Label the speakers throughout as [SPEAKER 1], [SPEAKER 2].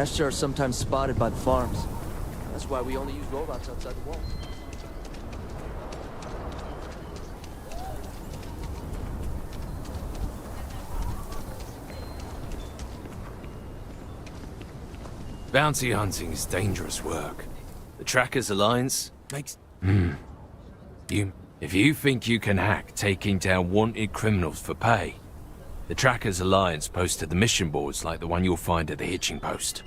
[SPEAKER 1] Astra are sometimes spotted by the farms. That's why we only use robots outside the walls.
[SPEAKER 2] Bounty hunting is dangerous work. The Trackers Alliance makes... If you think you can hack taking down wanted criminals for pay, the Trackers Alliance posted the mission boards like the one you'll find at the hitching post.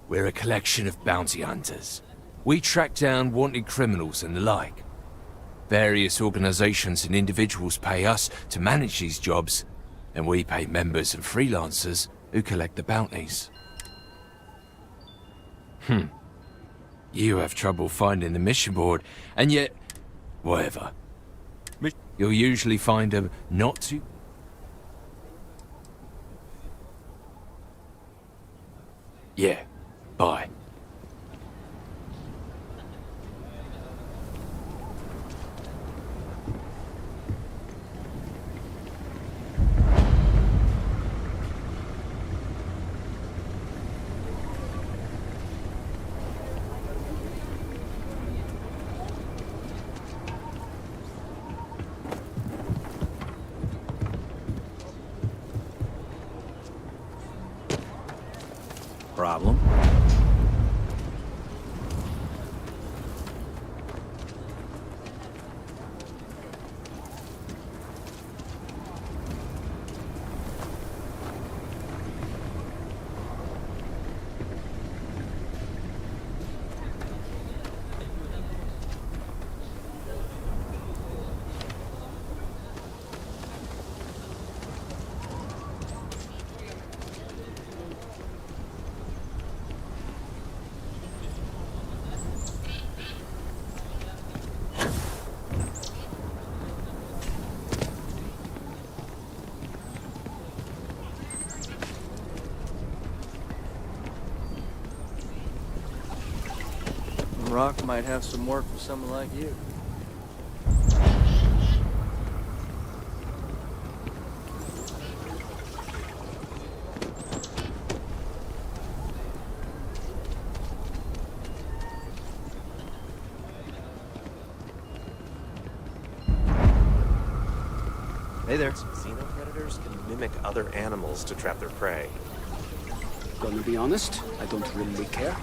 [SPEAKER 2] We're a collection of bounty hunters. We track down wanted criminals and the like. Various organizations and individuals pay us to manage these jobs, and we pay members and freelancers who collect the bounties. You have trouble finding the mission board, and yet... whatever. You'll usually find them not too... Yeah, bye.
[SPEAKER 1] Problem? Rock might have some work for someone like you. Hey there.
[SPEAKER 3] Xenopredators can mimic other animals to trap their prey.
[SPEAKER 4] Gonna be honest, I don't really care.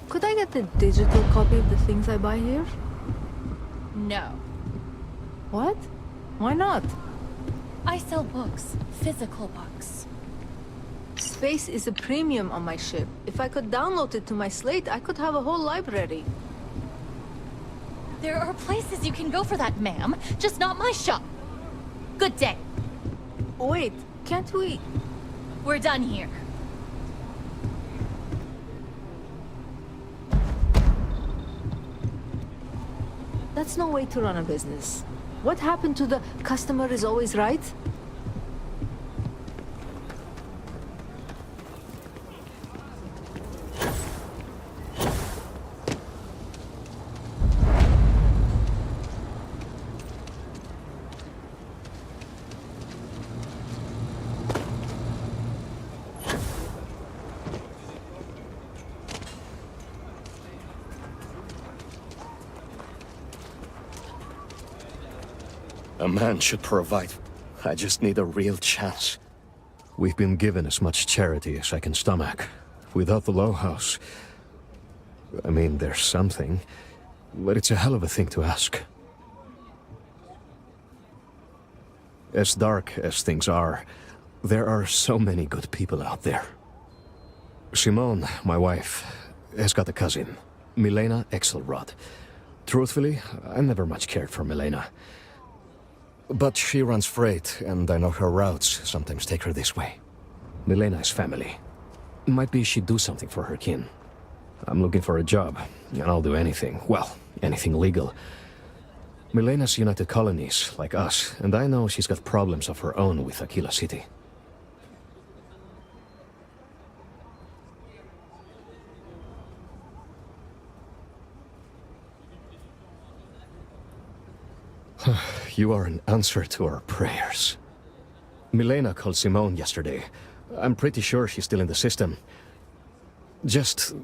[SPEAKER 5] Could I get a digital copy of the things I buy here?
[SPEAKER 6] No.
[SPEAKER 5] What? Why not?
[SPEAKER 6] I sell books. Physical books.
[SPEAKER 5] Space is a premium on my ship. If I could download it to my slate, I could have a whole library.
[SPEAKER 6] There are places you can go for that, ma'am. Just not my shop. Good day.
[SPEAKER 5] Wait, can't we?
[SPEAKER 6] We're done here.
[SPEAKER 5] That's no way to run a business. What happened to the customer is always right?
[SPEAKER 7] A man should provide. I just need a real chance. We've been given as much charity as I can stomach. Without the Low House... I mean, there's something, but it's a hell of a thing to ask. As dark as things are, there are so many good people out there. Simone, my wife, has got a cousin, Milena Axelrod. Truthfully, I never much cared for Milena. But she runs freight, and I know her routes sometimes take her this way. Milena is family. Might be she'd do something for her kin. I'm looking for a job, and I'll do anything. Well, anything legal. Milena's United Colonies, like us, and I know she's got problems of her own with Aquila City. You are an answer to our prayers. Milena called Simone yesterday. I'm pretty sure she's still in the system. Just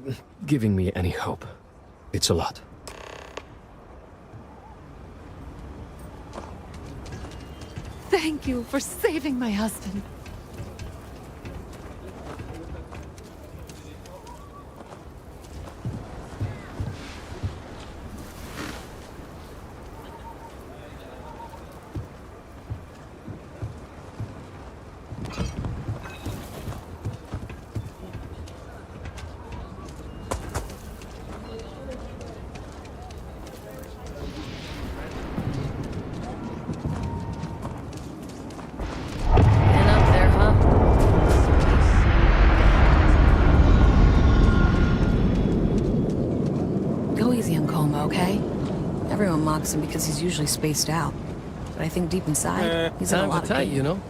[SPEAKER 7] giving me any hope. It's a lot.
[SPEAKER 6] Thank you for saving my husband.
[SPEAKER 5] And up there, huh?
[SPEAKER 8] Go easy on Coma, okay? Everyone mocks him because he's usually spaced out. But I think deep inside, he's in a
[SPEAKER 9] Times
[SPEAKER 8] lot
[SPEAKER 9] are
[SPEAKER 8] of
[SPEAKER 9] tight,
[SPEAKER 8] pain.
[SPEAKER 9] you know?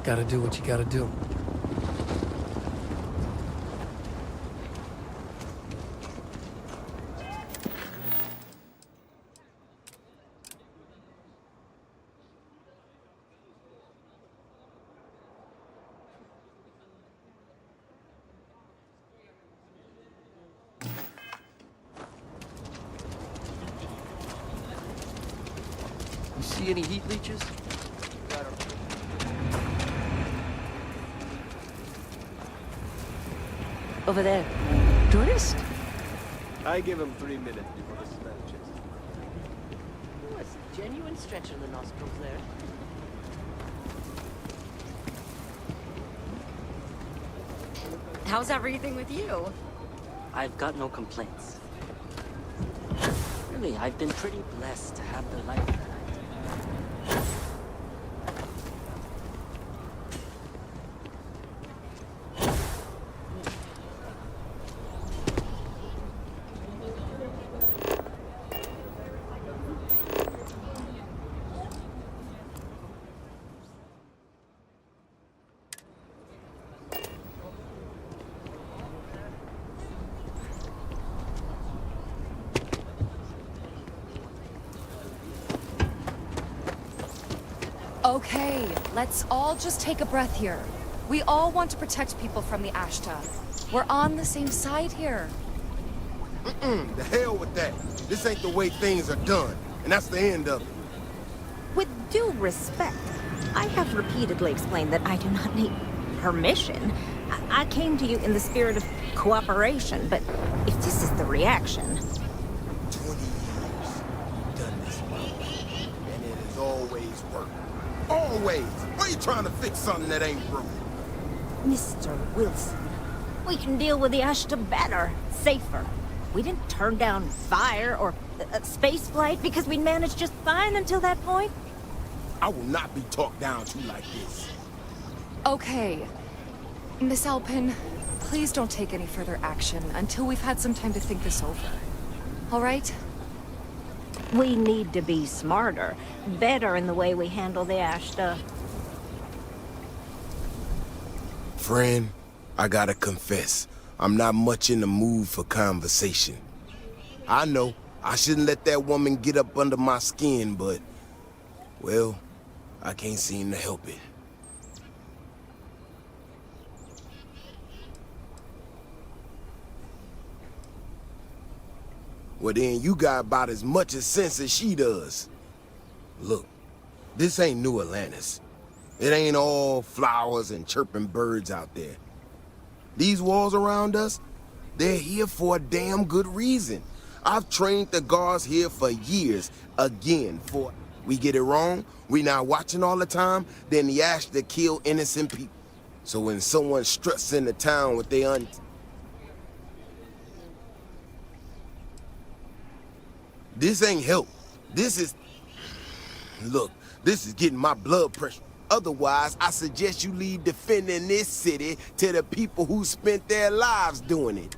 [SPEAKER 9] Gotta do what you gotta do.
[SPEAKER 1] You see any heat leeches?
[SPEAKER 10] Over there. Tourist?
[SPEAKER 3] I give him 3 minutes before the smell chase.
[SPEAKER 10] Oh, a genuine stretch in the nostrils there.
[SPEAKER 8] How's everything with you?
[SPEAKER 10] I've got no complaints. Really, I've been pretty blessed to have the life that I do.
[SPEAKER 6] Okay, let's all just take a breath here. We all want to protect people from the Ashta. We're on the same side here.
[SPEAKER 11] The hell with that. This ain't the way things are done, and that's the end of it.
[SPEAKER 12] With due respect, I have repeatedly explained that I do not need permission. I came to you in the spirit of cooperation, but if this is the reaction...
[SPEAKER 11] 20 years you've done this way, and it has always worked. Always! Why are you trying to fix something that ain't broken?
[SPEAKER 12] Mr. Wilson, we can deal with the Ashta better, safer. We didn't turn down fire or space flight because we'd managed just fine until that point.
[SPEAKER 11] I will not be talked down to like this.
[SPEAKER 6] Okay. Miss Alpin, please don't take any further action until we've had some time to think this over. All right?
[SPEAKER 12] We need to be smarter, better in the way we handle the Ashta.
[SPEAKER 11] Friend, I gotta confess, I'm not much in the mood for conversation. I know, I shouldn't let that woman get up under my skin, but... well, I can't seem to help it. Well then, you got about as much as sense as she does. Look, this ain't New Atlantis. It ain't all flowers and chirping birds out there. These walls around us, they're here for a damn good reason. I've trained the guards here for years, again, for... we get it wrong, we not watching all the time, then the Ashta kill innocent people. So when someone struts into town with their This ain't help. This is... look, this is getting my blood pressure. Otherwise, I suggest you leave defending this city to the people who spent their lives doing it.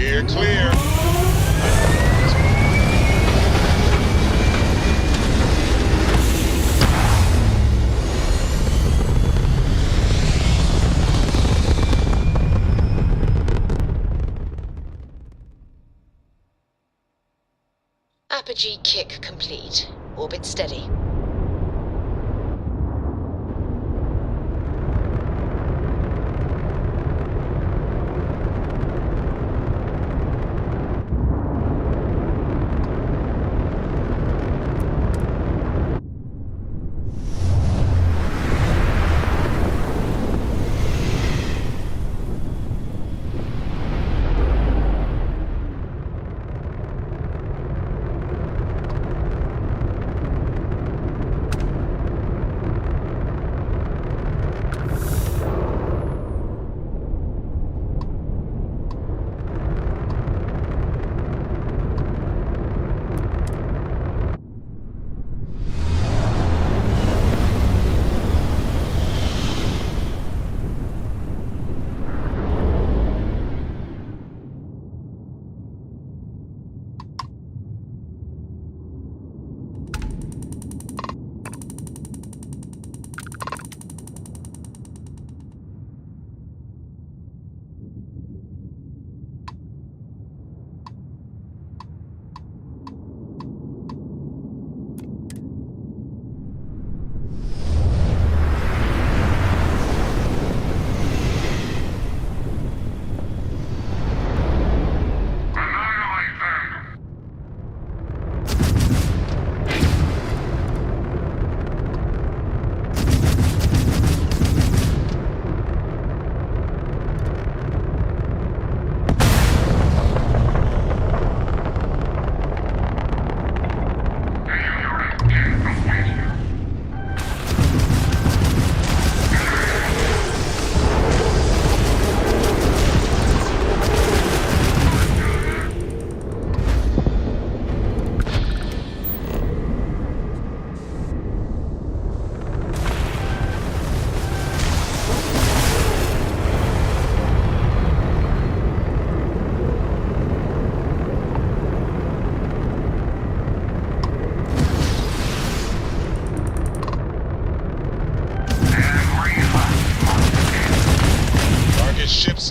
[SPEAKER 13] Steer clear.
[SPEAKER 10] Apogee kick complete. Orbit steady.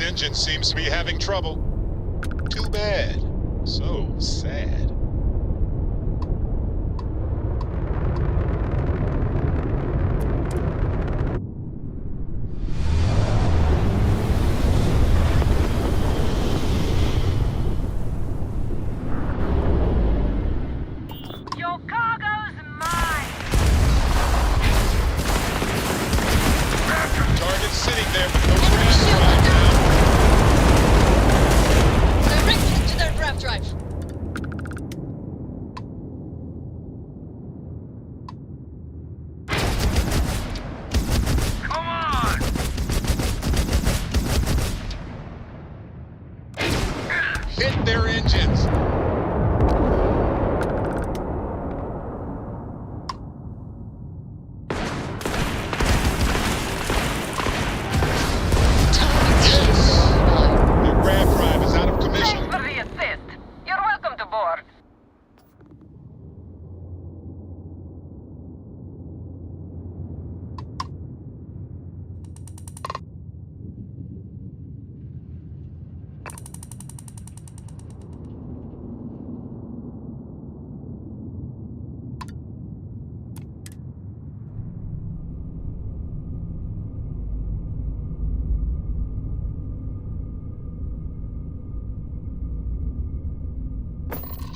[SPEAKER 13] Engine seems to be having trouble. Too bad. So sad.
[SPEAKER 14] Your cargo's mine!
[SPEAKER 13] Target sitting there with no reason right now.
[SPEAKER 10] Direct to their grav drive.
[SPEAKER 14] Come on!
[SPEAKER 13] Hit their engines.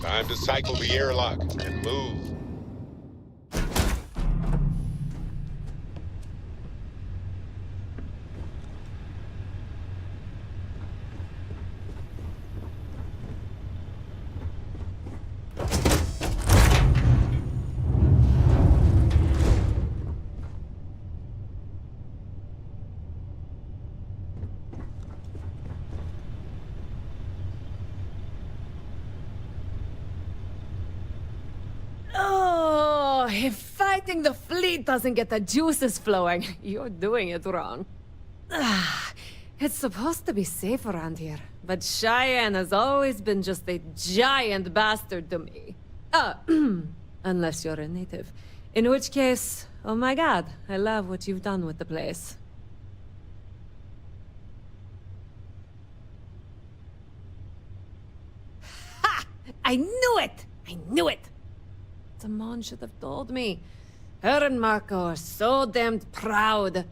[SPEAKER 13] Time to cycle the airlock and move.
[SPEAKER 8] If fighting the fleet doesn't get the juices flowing, you're doing it wrong. It's supposed to be safe around here.
[SPEAKER 10] but Cheyenne has always been just a giant bastard to me. Unless you're a native. In which case, oh my god, I love what you've done with the place. Ha! I knew it! I knew it! Simone should have told me. Her and Marco are so damned proud.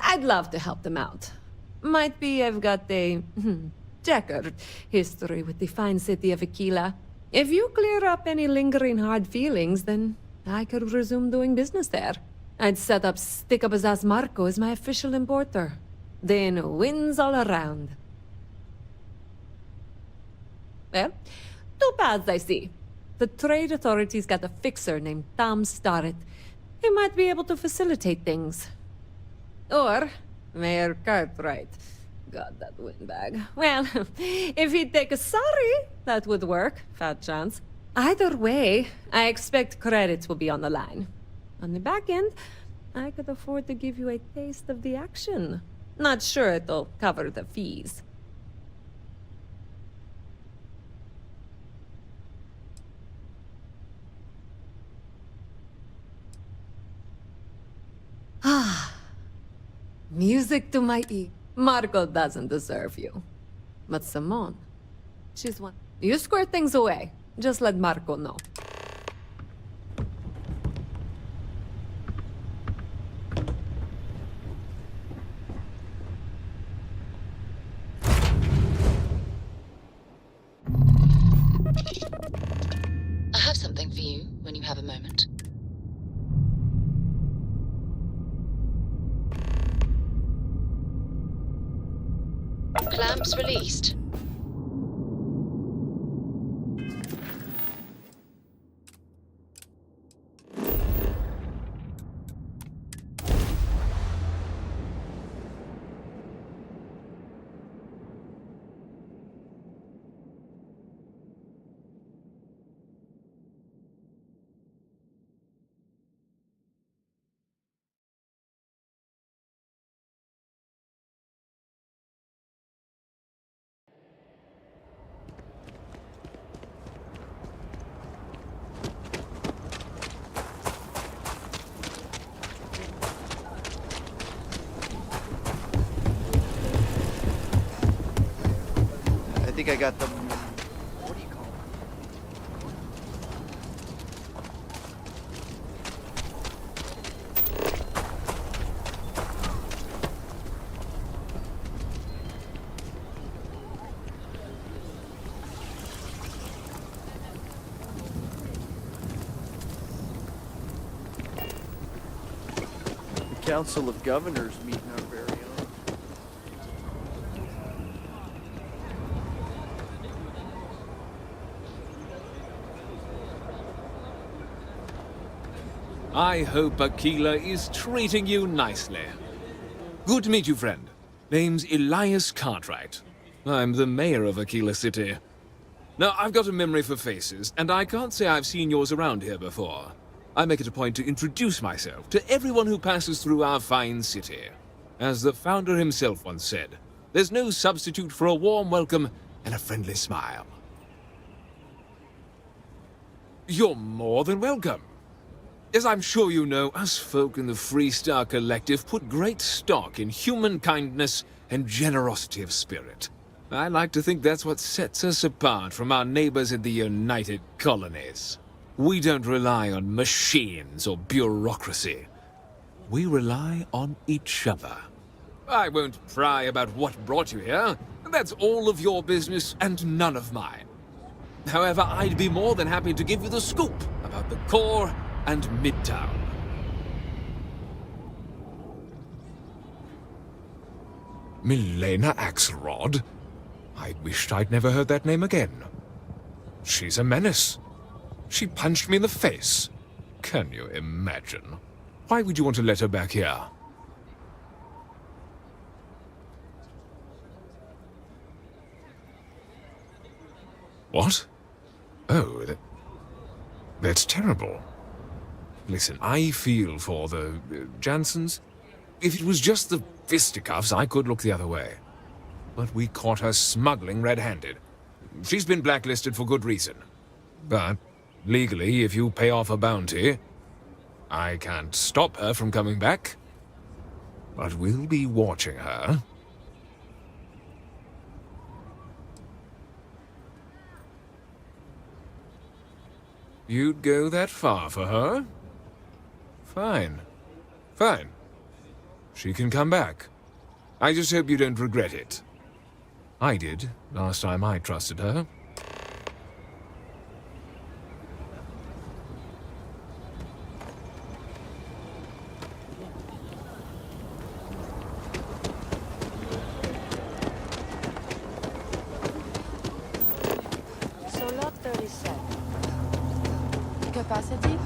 [SPEAKER 10] I'd love to help them out. Might be I've got a checkered history with the fine city of Aquila. If you clear up any lingering hard feelings, then I could resume doing business there. I'd set up Stick-Up-His-Ass Marco as my official importer. Then wins all around. Well, two paths I see. The trade authorities got a fixer named Tom Starrett. He might be able to facilitate things. Or Mayor Cartwright. God, that windbag. Well, if he'd take a sorry, that would work. Fat chance. Either way, I expect credits will be on the line. On the back end, I could afford to give you a taste of the action. Not sure it'll cover the fees. Ah, music to my ear. Marco doesn't deserve you. But Simone, she's one. You square things away. Just let Marco know.
[SPEAKER 15] I have something for you when you have a moment. Clamps released.
[SPEAKER 1] I think I got the... What do you call it? The Council of Governors meeting our very own.
[SPEAKER 16] I hope Aquila is treating you nicely. Good to meet you, friend. Name's Elias Cartwright. I'm the mayor of Aquila City. Now, I've got a memory for faces, and I can't say I've seen yours around here before. I make it a point to introduce myself to everyone who passes through our fine city. As the founder himself once said, there's no substitute for a warm welcome and a friendly smile. You're more than welcome. As I'm sure you know, us folk in the Freestar Collective put great stock in human kindness and generosity of spirit. I like to think that's what sets us apart from our neighbors in the United Colonies. We don't rely on machines or bureaucracy. We rely on each other. I won't pry about what brought you here. That's all of your business and none of mine. However, I'd be more than happy to give you the scoop about the core and Midtown.
[SPEAKER 17] Milena Axelrod? I wished I'd never heard that name again. She's a menace. She punched me in the face. Can you imagine? Why would you want to let her back here? What? Oh, that's terrible. Listen, I feel for the Jansons. If it was just the fisticuffs, I could look the other way.
[SPEAKER 16] but we caught her smuggling red-handed. She's been blacklisted for good reason. But, legally, if you pay off a bounty, I can't stop her from coming back. But we'll be watching her. You'd go that far for her? Fine. Fine. She can come back. I just hope you don't regret it. I did, last time I trusted her.
[SPEAKER 18] So lot 37. Capacity?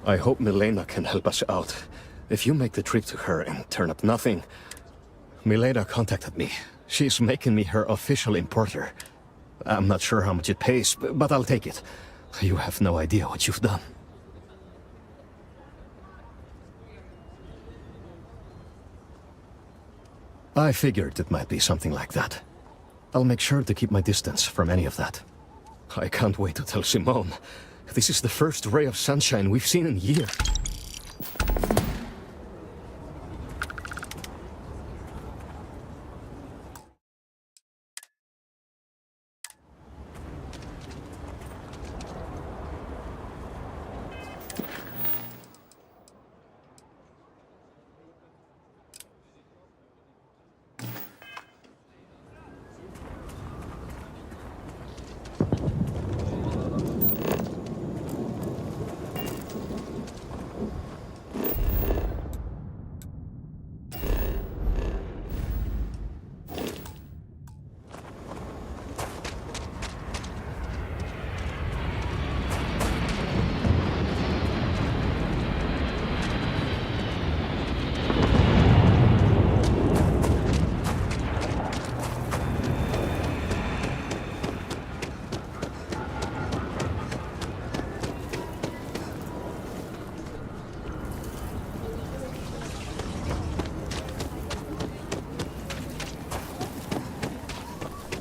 [SPEAKER 7] I hope Milena can help us out. If you make the trip to her and turn up nothing... Milena contacted me. She's making me her official importer. I'm not sure how much it pays, but I'll take it. You have no idea what you've done. I figured it might be something like that. I'll make sure to keep my distance from any of that. I can't wait to tell Simone. This is the first ray of sunshine we've seen in years.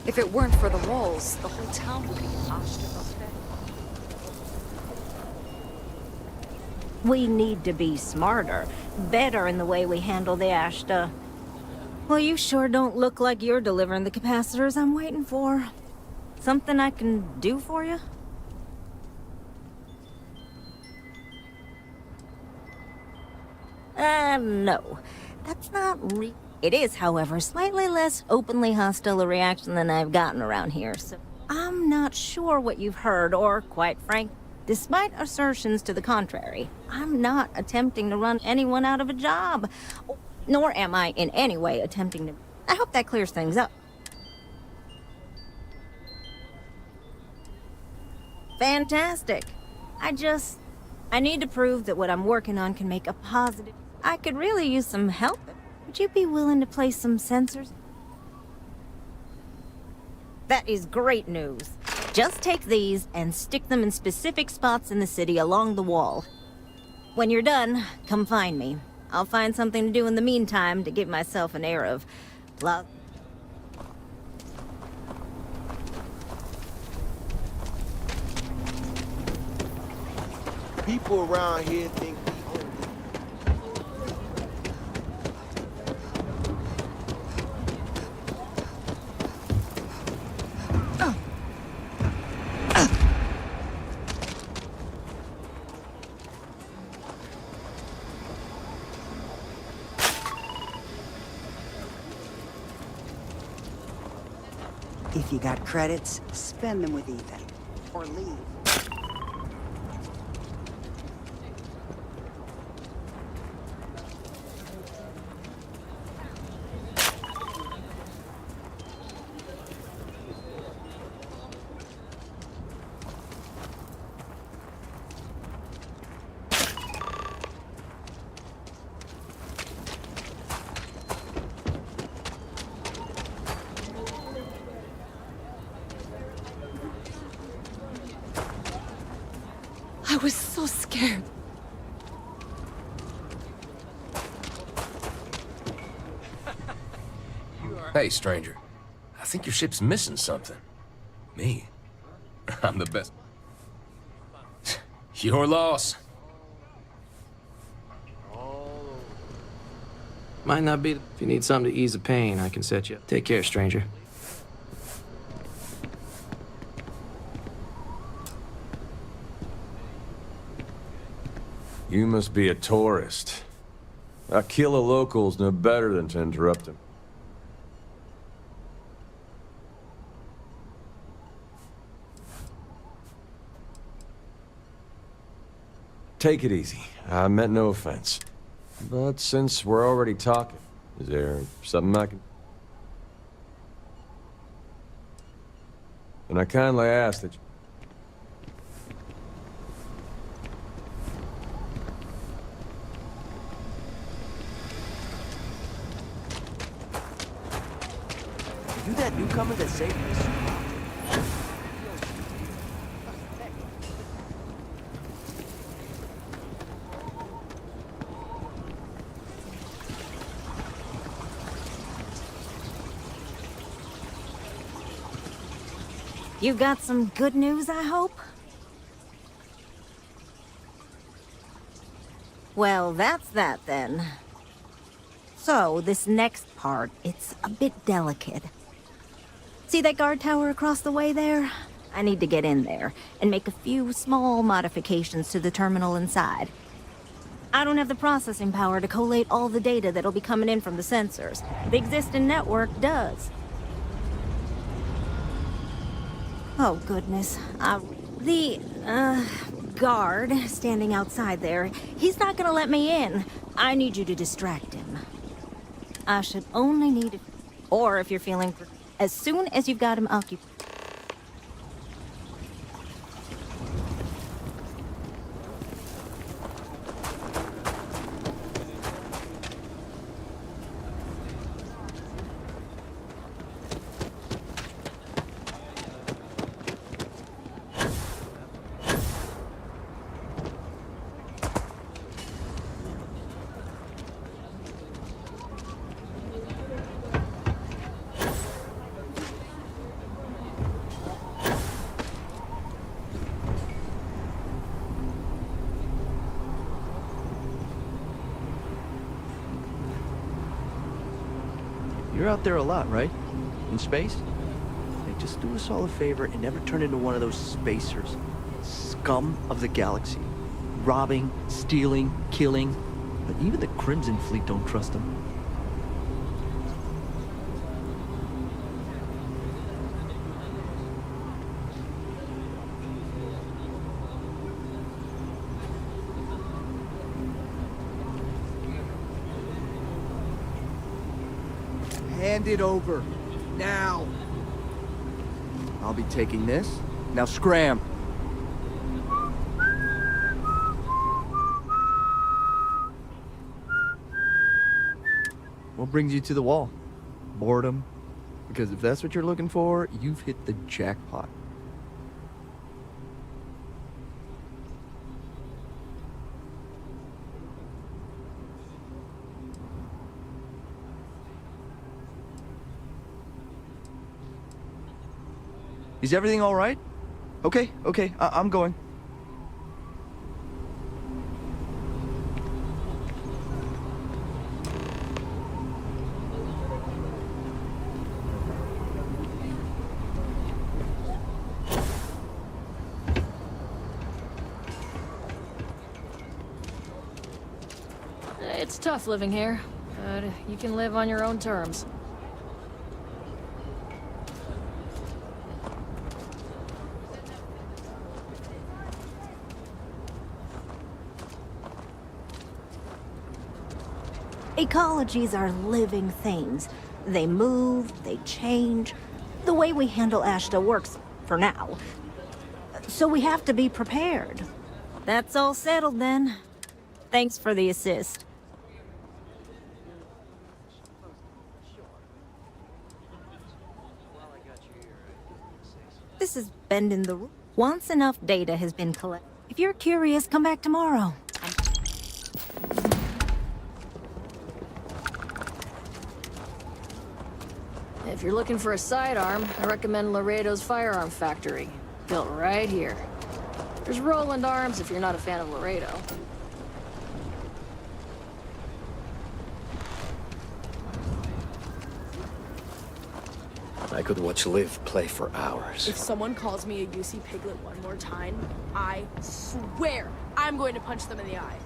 [SPEAKER 6] If it weren't for the walls, the whole town would be hoshed.
[SPEAKER 12] We need to be smarter, better in the way we handle the Ashta. Well, you sure don't look like you're delivering the capacitors I'm waiting for. Something I can do for you? No. That's not It is, however, slightly less openly hostile a reaction than I've gotten around here, so I'm not sure what you've heard, or, quite frank, despite assertions to the contrary, I'm not attempting to run anyone out of a job, nor am I in any way attempting to... I hope that clears things up. Fantastic. I need to prove that what I'm working on can make a positive... I could really use some help. Would you be willing to place some sensors? That is great news. Just take these and stick them in specific spots in the city along the wall. When you're done, come find me. I'll find something to do in the meantime to give myself an air of love.
[SPEAKER 11] People around here think
[SPEAKER 19] If you got credits, spend them with Ethan. Or leave.
[SPEAKER 6] was so scared.
[SPEAKER 20] Hey, stranger. I think your ship's missing something. Me? I'm the best. Your loss.
[SPEAKER 9] Might not be. If you need something to ease the pain, I can set you up. Take care, stranger.
[SPEAKER 21] You must be a tourist. A kill a local's no better than to interrupt him. Take it easy. I meant no offense. But since we're already talking, is there something I can... And I kindly ask that you...
[SPEAKER 1] You that newcomer that saved us?
[SPEAKER 12] You got some good news, I hope? Well, that's that then. So, this next part, it's a bit delicate. See that guard tower across the way there? I need to get in there and make a few small modifications to the terminal inside. I don't have the processing power to collate all the data that'll be coming in from the sensors. The existing network does. Oh, goodness. The guard standing outside there, he's not gonna let me in. I need you to distract him. I should only need it. Or if you're feeling... As soon as you've got him occupied.
[SPEAKER 1] You're out there a lot, right? In space? Hey, just do us all a favor and never turn into one of those spacers. Scum of the galaxy. Robbing, stealing, killing. But even the Crimson Fleet don't trust them. Hand it over. Now. I'll be taking this. Now scram. What brings you to the wall? Boredom? Because if that's what you're looking for, you've hit the jackpot. Is everything all right? Okay, I'm going.
[SPEAKER 22] It's tough living here, but you can live on your own terms.
[SPEAKER 12] Ecologies are living things. They move, they change. The way we handle Ashta works, for now. So we have to be prepared. That's all settled then. Thanks for the assist. This is bending the rule. Once enough data has been collected, If you're curious, come back tomorrow.
[SPEAKER 22] If you're looking for a sidearm, I recommend Laredo's Firearm Factory. Built right here. There's Roland Arms if you're not a fan of Laredo.
[SPEAKER 1] I could watch Liv play for hours.
[SPEAKER 2] If someone calls me a UC Piglet one more time, I swear I'm going to punch them in the eye.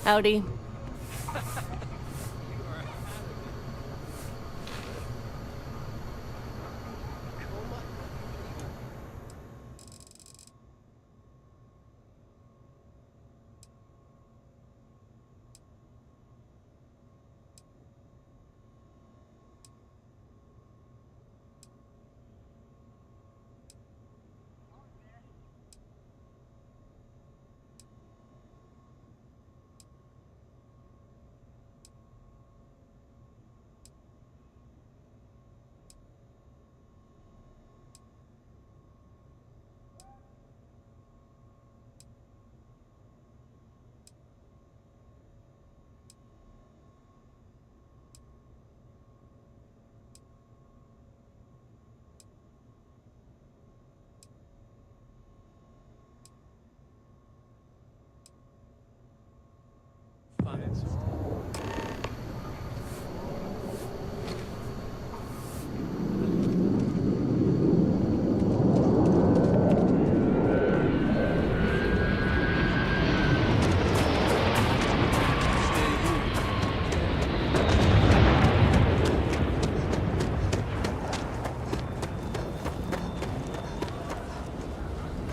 [SPEAKER 22] Howdy.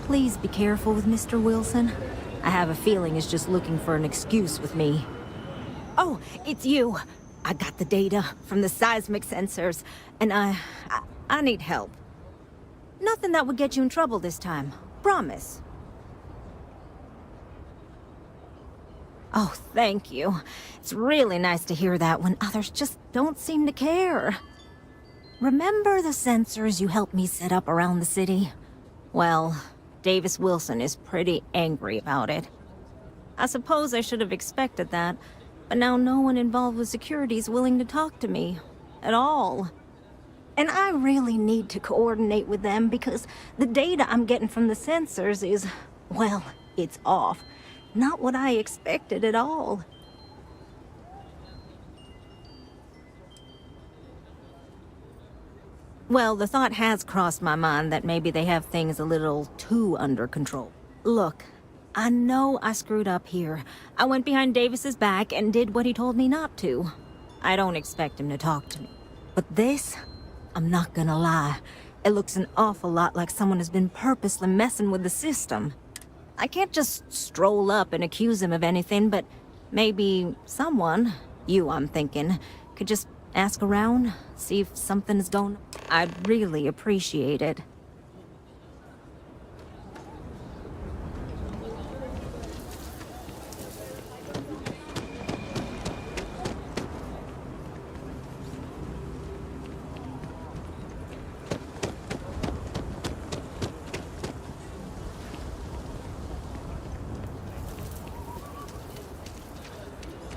[SPEAKER 12] Please be careful with Mr. Wilson. I have a feeling he's just looking for an excuse with me. Oh, it's you. I got the data from the seismic sensors, and I need help. Nothing that would get you in trouble this time. Promise. Oh, thank you. It's really nice to hear that when others just don't seem to care. Remember the sensors you helped me set up around the city? Well, Davis Wilson is pretty angry about it. I suppose I should have expected that, but now no one involved with security is willing to talk to me. At all. And I really need to coordinate with them because the data I'm getting from the sensors is, well, it's off. Not what I expected at all. Well, the thought has crossed my mind that maybe they have things a little too under control. Look, I know I screwed up here. I went behind Davis's back and did what he told me not to. I don't expect him to talk to me. But this, I'm not gonna lie, it looks an awful lot like someone has been purposely messing with the system. I can't just stroll up and accuse him of anything, but maybe someone, you I'm thinking, could just ask around, see if something is going on. I'd really appreciate it.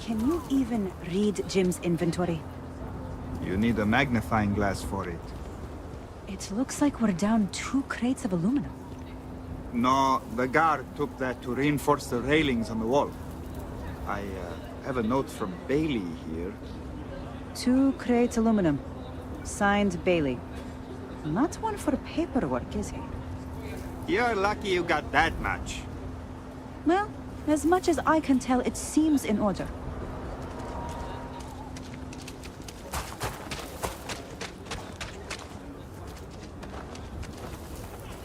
[SPEAKER 19] Can you even read Jim's inventory?
[SPEAKER 4] You need a magnifying glass for it.
[SPEAKER 19] It looks like we're down 2 crates of aluminum.
[SPEAKER 4] No, the guard took that to reinforce the railings on the wall. I have a note from Bailey here.
[SPEAKER 19] 2 crates aluminum. Signed Bailey. Not one for paperwork, is he?
[SPEAKER 4] You're lucky you got that much.
[SPEAKER 19] Well, as much as I can tell, it seems in order.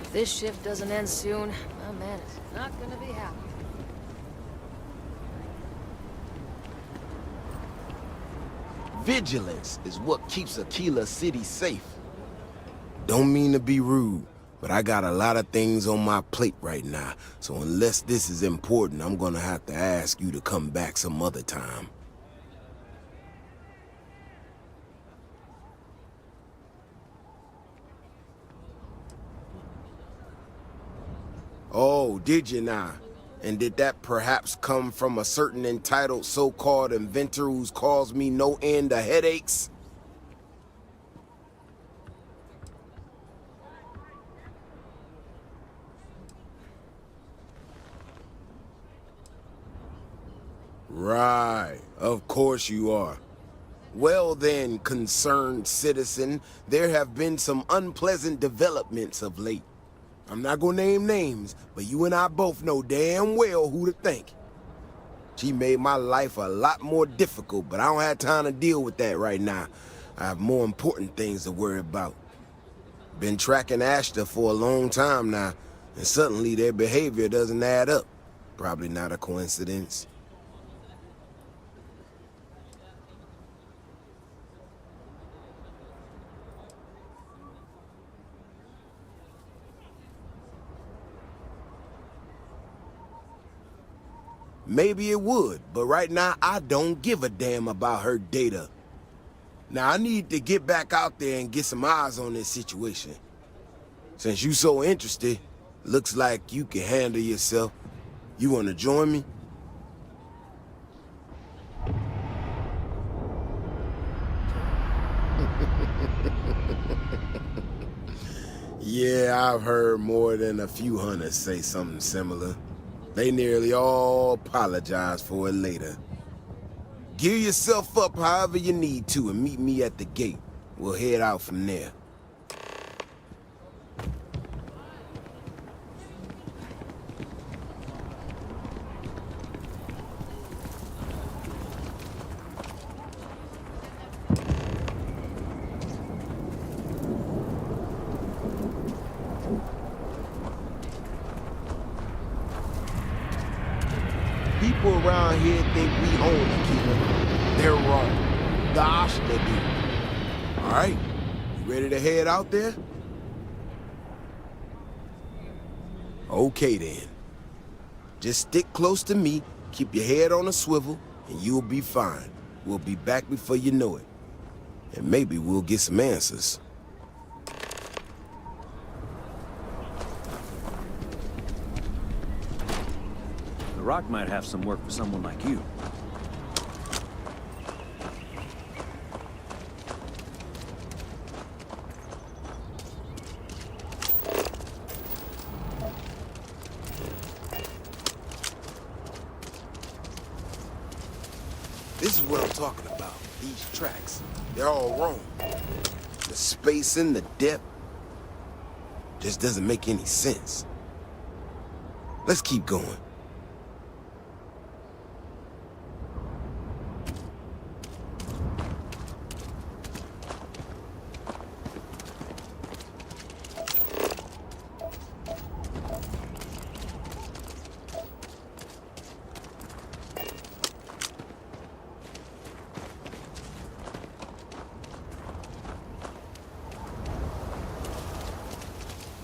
[SPEAKER 22] If this shift doesn't end soon, my man is not gonna be happy.
[SPEAKER 11] Vigilance is what keeps Aquila City safe. Don't mean to be rude, but I got a lot of things on my plate right now, so unless this is important, I'm gonna have to ask you to come back some other time. Oh, did you now? And did that perhaps come from a certain entitled so-called inventor who's caused me no end of headaches? Right, of course you are. Well then, concerned citizen, there have been some unpleasant developments of late. I'm not gonna name names, but you and I both know damn well who to thank. She made my life a lot more difficult, but I don't have time to deal with that right now. I have more important things to worry about. Been tracking Ashta for a long time now, and suddenly their behavior doesn't add up. Probably not a coincidence. Maybe it would, but right now I don't give a damn about her data. Now I need to get back out there and get some eyes on this situation. Since you so interested, looks like you can handle yourself. You wanna join me? Yeah, I've heard more than a few hunters say something similar. They nearly all apologize for it later. Gear yourself up however you need to and meet me at the gate. We'll head out from there. People around here think we own the killer. They're wrong. Gosh, they do. All right, you ready to head out there? Okay then. Just stick close to me, keep your head on a swivel, and you'll be fine. We'll be back before you know it. And maybe we'll get some answers.
[SPEAKER 3] The rock might have some work for someone like you.
[SPEAKER 11] This is what I'm talking about. These tracks. They're all wrong. The spacing, the depth, just doesn't make any sense. Let's keep going.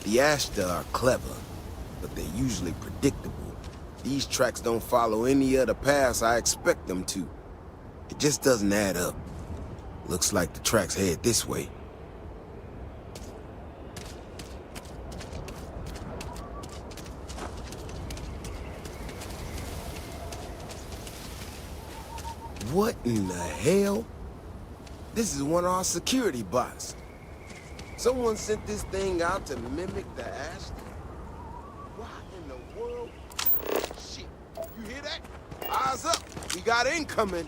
[SPEAKER 11] The Ashta are clever, but they're usually predictable. These tracks don't follow any other paths I expect them to. It just doesn't add up. Looks like the tracks head this way. What in the hell? This is one of our security bots. Someone sent this thing out to mimic the Ashta? What in the world? Shit, you hear that? Eyes up, we got incoming.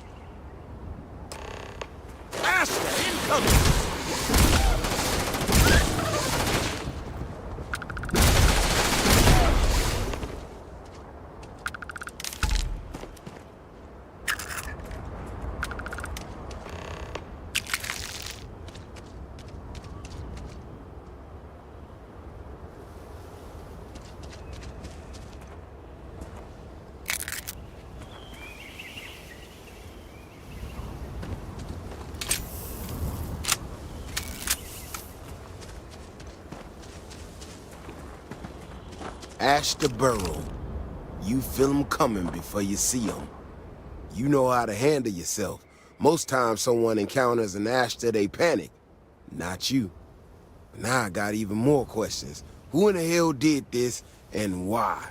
[SPEAKER 11] Ashta, incoming! Ashta Burrow. You feel them coming before you see them. You know how to handle yourself. Most times someone encounters an Ashta, they panic. Not you. Now I got even more questions. Who in the hell did this, and why?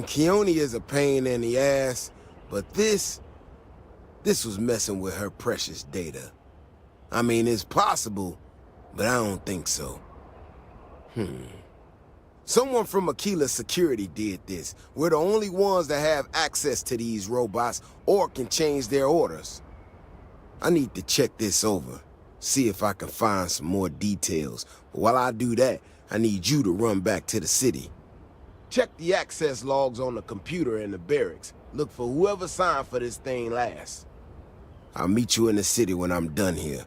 [SPEAKER 11] Keone is a pain in the ass, but this was messing with her precious data. I mean, it's possible, but I don't think so. Someone from Aquila Security did this. We're the only ones that have access to these robots or can change their orders. I need to check this over, see if I can find some more details. But while I do that, I need you to run back to the city. Check the access logs on the computer in the barracks. Look for whoever signed for this thing last. I'll meet you in the city when I'm done here.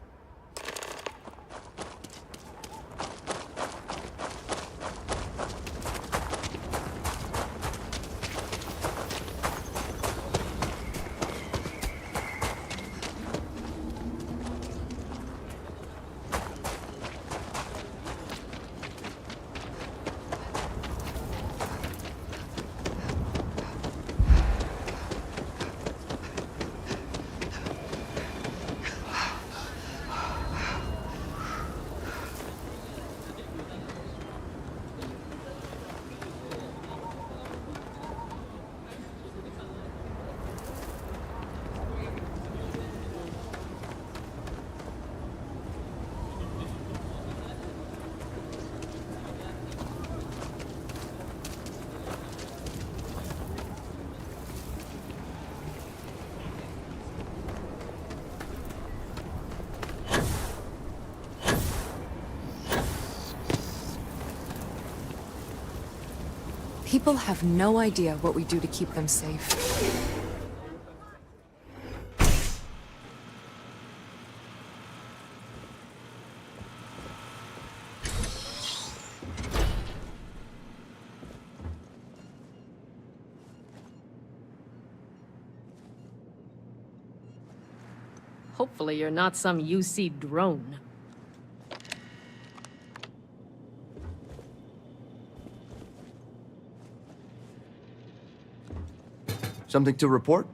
[SPEAKER 6] People have no idea what we do to keep them safe.
[SPEAKER 10] Hopefully you're not some UC drone.
[SPEAKER 1] Something to report?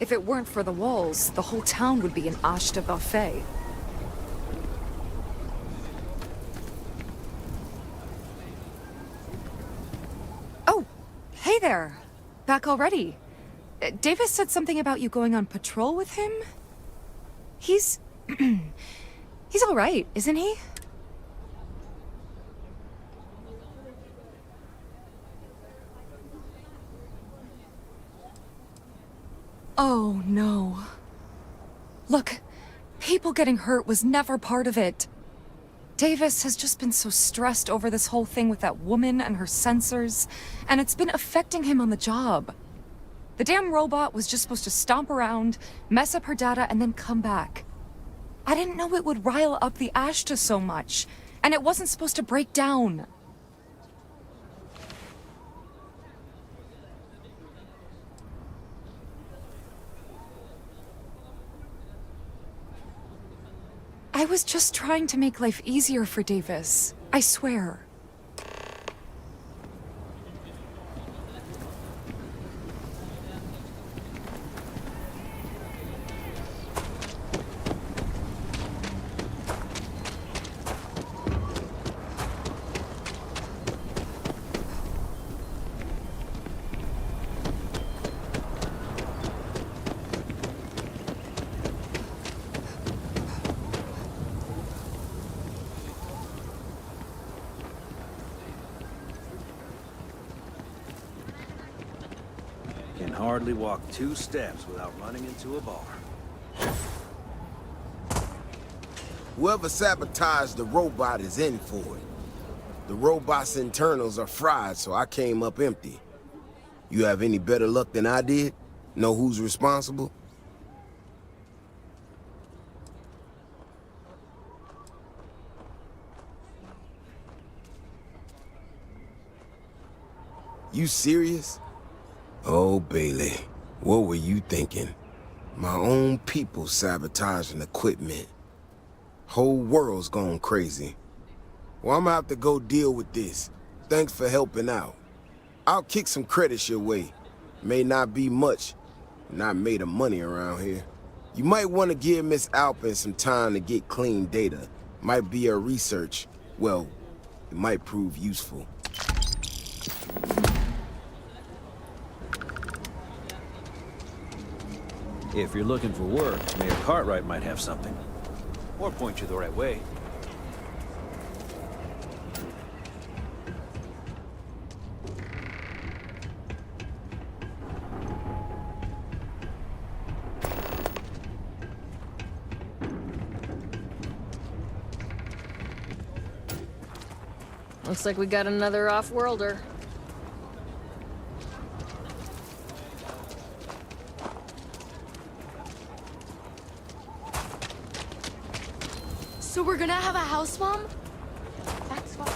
[SPEAKER 6] If it weren't for the walls, the whole town would be an Ashta buffet. Oh, hey there. Back already. Davis said something about you going on patrol with him? He's... he's all right, isn't he? Oh, no. Look, people getting hurt was never part of it. Davis has just been so stressed over this whole thing with that woman and her sensors, and it's been affecting him on the job. The damn robot was just supposed to stomp around, mess up her data, and then come back. I didn't know it would rile up the Ashta so much, and it wasn't supposed to break down. I was just trying to make life easier for Davis. I swear.
[SPEAKER 3] Can hardly walk 2 steps without running into a bar.
[SPEAKER 11] Whoever sabotaged the robot is in for it. The robot's internals are fried, so I came up empty. You have any better luck than I did? Know who's responsible? You serious? Oh, Bailey, what were you thinking? My own people sabotaging equipment. Whole world's gone crazy. Well, I'm gonna have to go deal with this. Thanks for helping out. I'll kick some credits your way. May not be much. Not made of money around here. You might want to give Miss Alpin some time to get clean data. Might be her research. Well, it might prove useful.
[SPEAKER 3] If you're looking for work, Mayor Cartwright might have something. Or point you the right way.
[SPEAKER 22] Looks like we got another off-worlder.
[SPEAKER 2] So we're gonna have a house mom? That's what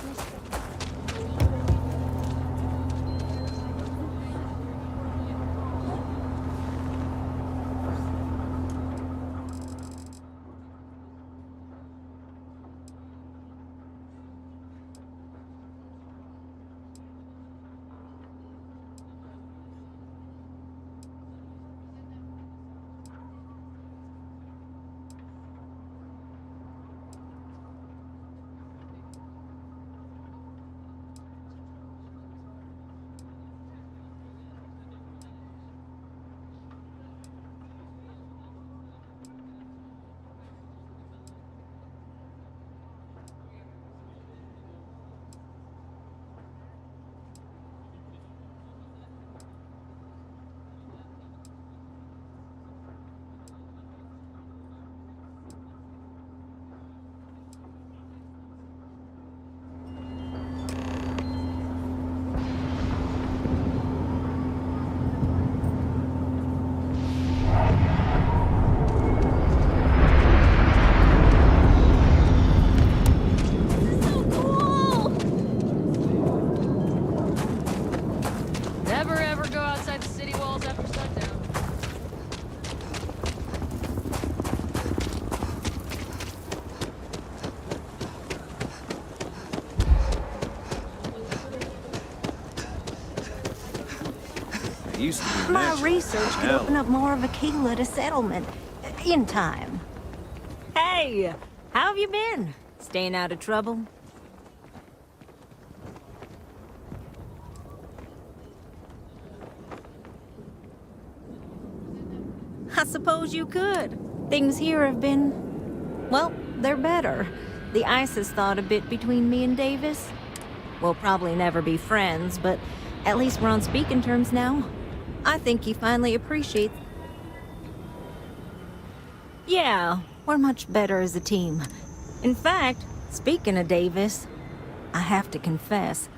[SPEAKER 22] Never ever go outside the city walls after sundown.
[SPEAKER 12] My research could open up more of a keyless to settlement in time. Hey, how have you been? Staying out of trouble? I suppose you could. Things here have been, well, they're better. The ice has thawed a bit between me and Davis. We'll probably never be friends, but at least we're on speaking terms now. I think he finally appreciates... Yeah, we're much better as a team. In fact, speaking of Davis, I have to confess,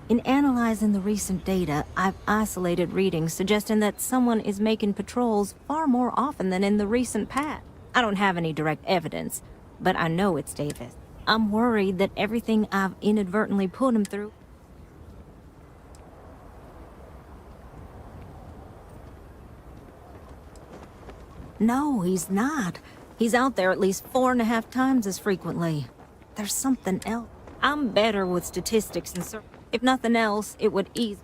[SPEAKER 12] in analyzing the recent data, I've isolated readings suggesting that someone is making patrols far more often than in the recent past. I don't have any direct evidence, but I know it's Davis. I'm worried that everything I've inadvertently put him through... No, he's not. He's out there at least 4.5 times as frequently. There's something else. I'm better with statistics and if nothing else, it would ease.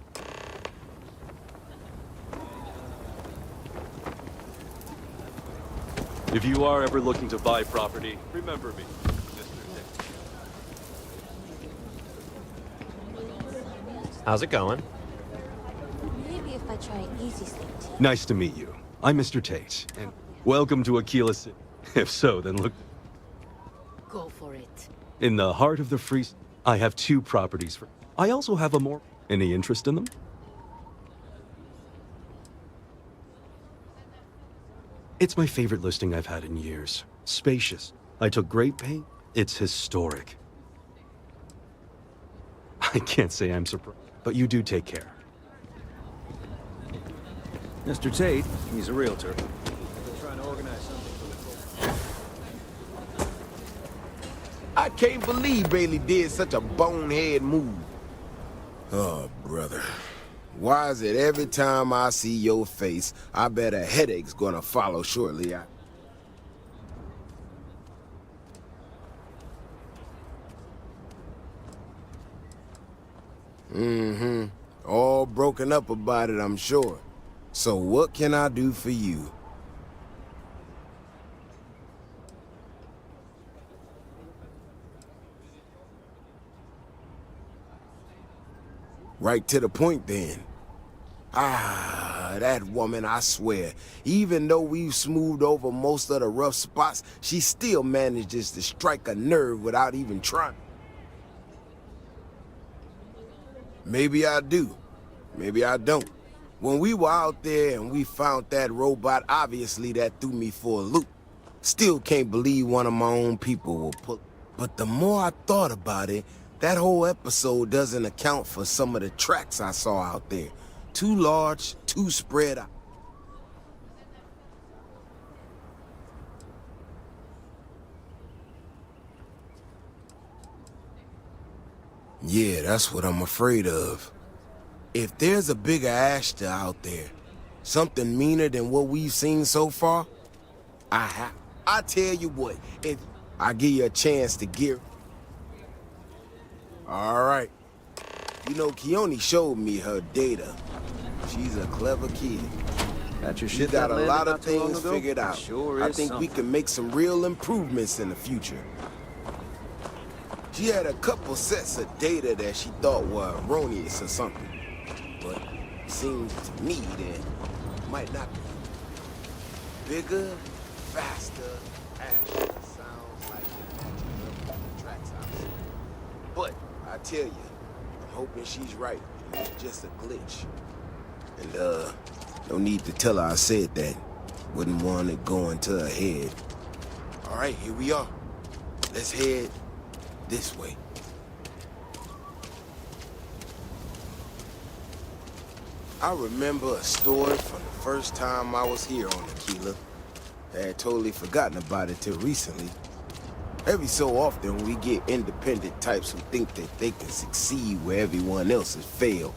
[SPEAKER 5] If you are ever looking to buy property, remember me,
[SPEAKER 14] How's it going?
[SPEAKER 18] Maybe if I try an easy thing.
[SPEAKER 5] Nice to meet you. I'm Mr. Tate, and welcome to Aquila City. If so, then look.
[SPEAKER 18] Go for it.
[SPEAKER 5] In the heart of the free... I have 2 properties for... I also have a more... Any interest in them? It's my favorite listing I've had in years. Spacious. I took great pain. It's historic. I can't say I'm surprised, but you do take care.
[SPEAKER 3] Mr. Tate, he's a realtor. Still trying to organize something for the...
[SPEAKER 11] I can't believe Bailey did such a bonehead move. Oh, brother. Why is it every time I see your face, I bet a headache's gonna follow shortly? Mm-hmm. All broken up about it, I'm sure. So what can I do for you? Right to the point, then. Ah, that woman, I swear. Even though we've smoothed over most of the rough spots, she still manages to strike a nerve without even trying. Maybe I do. Maybe I don't. When we were out there and we found that robot, obviously that threw me for a loop. Still can't believe one of my own people will pull. But the more I thought about it, that whole episode doesn't account for some of the tracks I saw out there. Too large, too spread out. Yeah, that's what I'm afraid of. If there's a bigger Ashta out there, something meaner than what we've seen so far, I tell you what, if I give you a chance to get... All right. You know, Keone showed me her data. She's a clever kid.
[SPEAKER 3] Got your
[SPEAKER 11] She
[SPEAKER 3] shit
[SPEAKER 11] got
[SPEAKER 3] that
[SPEAKER 11] a
[SPEAKER 3] landed
[SPEAKER 11] lot
[SPEAKER 3] not
[SPEAKER 11] of
[SPEAKER 3] too long
[SPEAKER 11] things
[SPEAKER 3] ago?
[SPEAKER 11] figured out.
[SPEAKER 3] Sure
[SPEAKER 11] I
[SPEAKER 3] is
[SPEAKER 11] think we
[SPEAKER 3] something.
[SPEAKER 11] can make some real improvements in the future. She had a couple sets of data that she thought were erroneous or something. But it seems to me that might not be. Bigger, faster, Ashta sounds like it matches up with the tracks I've seen. But I tell you, I'm hoping she's right. And it's just a glitch. And no need to tell her I said that. Wouldn't want it going to her head. All right, here we are. Let's head this way. I remember a story from the first time I was here on Aquila. I had totally forgotten about it till recently. Every so often, we get independent types who think that they can succeed where everyone else has failed.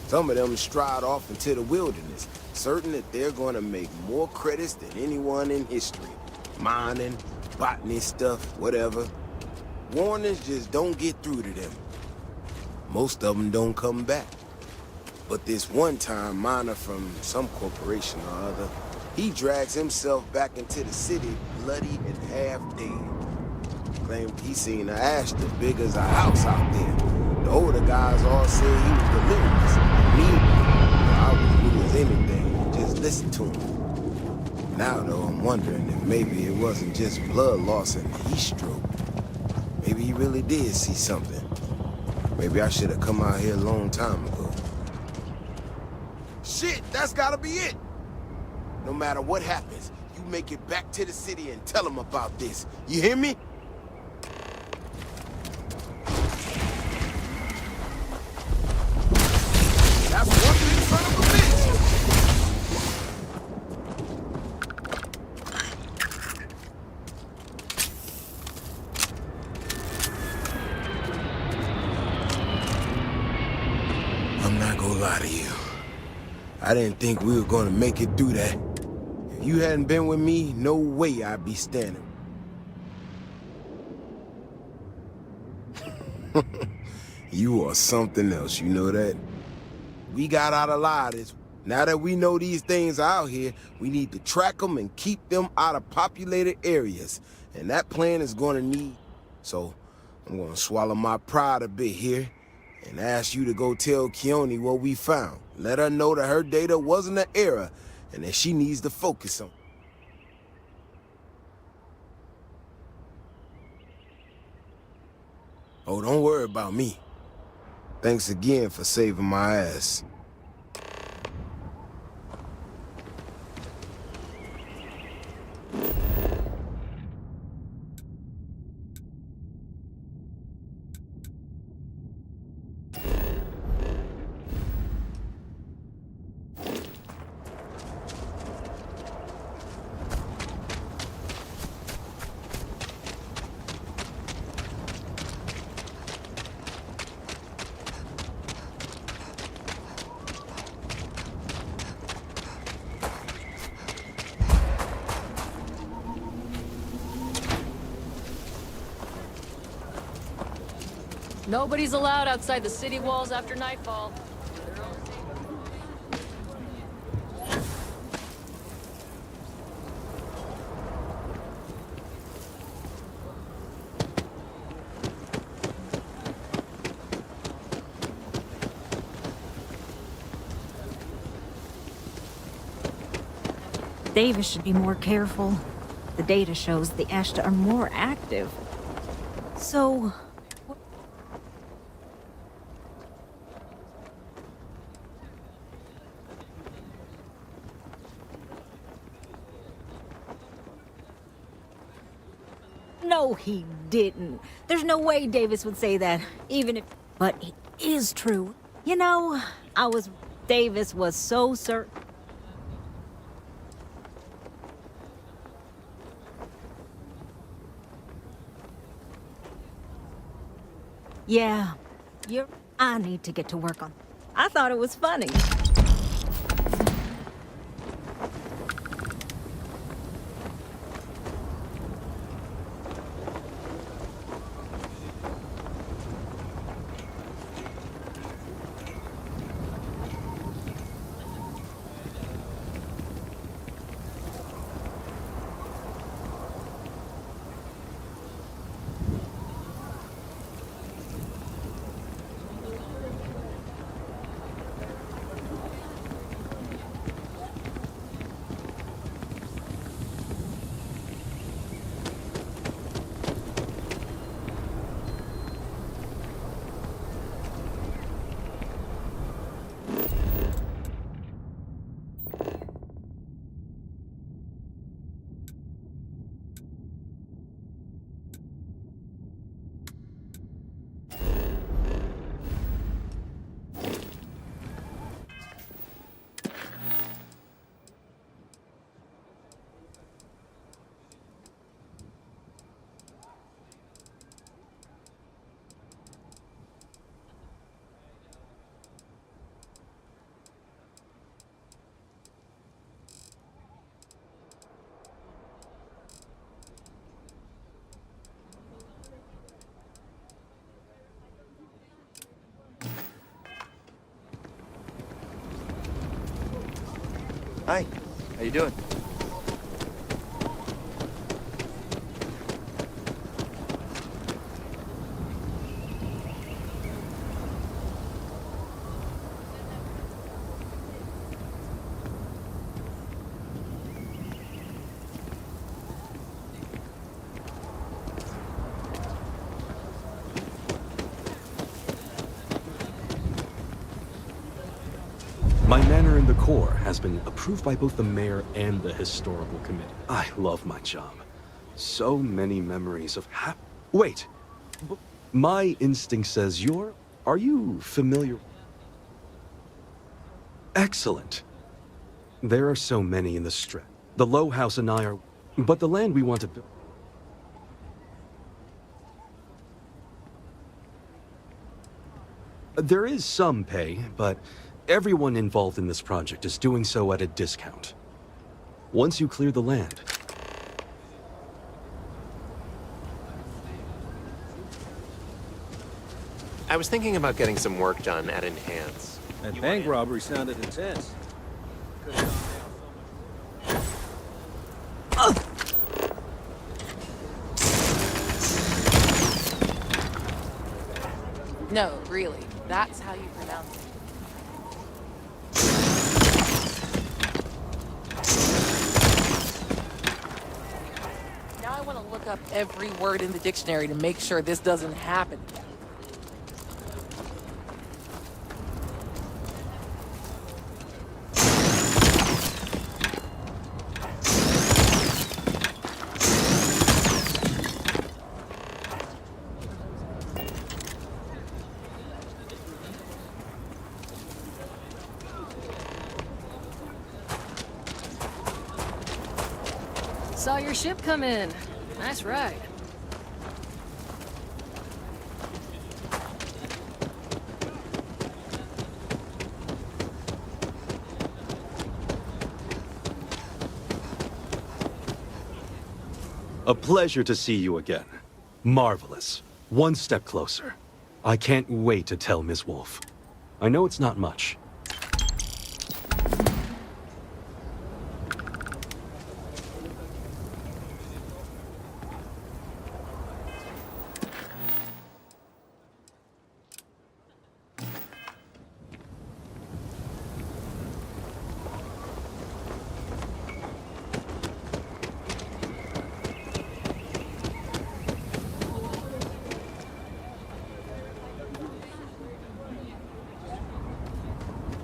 [SPEAKER 11] Some of them stride off into the wilderness, certain that they're going to make more credits than anyone in history. Mining, botany stuff, whatever. Warnings just don't get through to them. Most of them don't come back. But this one-time miner from some corporation or other, he drags himself back into the city bloody and half dead. Claimed he seen an Ashta big as a house out there. The older guys all said he was delirious. Me, I was new as anything, just listen to him. Now, though, I'm wondering if maybe it wasn't just blood loss and heat stroke. Maybe he really did see something. Maybe I should have come out here a long time ago. Shit, that's gotta be it! No matter what happens, you make it back to the city and tell them about this. You hear me? That's one big son of a bitch! I'm not gonna lie to you. I didn't think we were gonna make it through that. If you hadn't been with me, no way I'd be standing. You are something else, you know that? We got out a lot of this. Now that we know these things are out here, we need to track them and keep them out of populated areas. And that plan is gonna need... So, I'm gonna swallow my pride a bit here and ask you to go tell Keone what we found. Let her know that her data wasn't an error and that she needs to focus on. Oh, don't worry about me. Thanks again for saving my ass.
[SPEAKER 22] Nobody's allowed outside the city walls after nightfall.
[SPEAKER 12] Davis should be more careful. The data shows the Ashta are more active. So... No, he didn't. There's no way Davis would say that, even if... But it is true. You know, Davis was so certain... Yeah, I need to get to work on... I thought it was funny.
[SPEAKER 1] Hi, how you doing?
[SPEAKER 5] My manor in the core has been approved by both the mayor and the historical committee. I love my job. So many memories of Wait! My instinct says Are you familiar? Excellent. There are so many in the strip. The Low House and I are... But the land we want to build... There is some pay, but everyone involved in this project is doing so at a discount. Once you clear the land...
[SPEAKER 14] I was thinking about getting some work done at Enhance.
[SPEAKER 3] That bank robbery sounded intense.
[SPEAKER 8] No, really. That's how you pronounce it. Now I want to look up every word in the dictionary to make sure this doesn't happen.
[SPEAKER 22] Saw your ship come in. Nice ride.
[SPEAKER 5] A pleasure to see you again. Marvelous. One step closer. I can't wait to tell Miss Wolf. I know it's not much.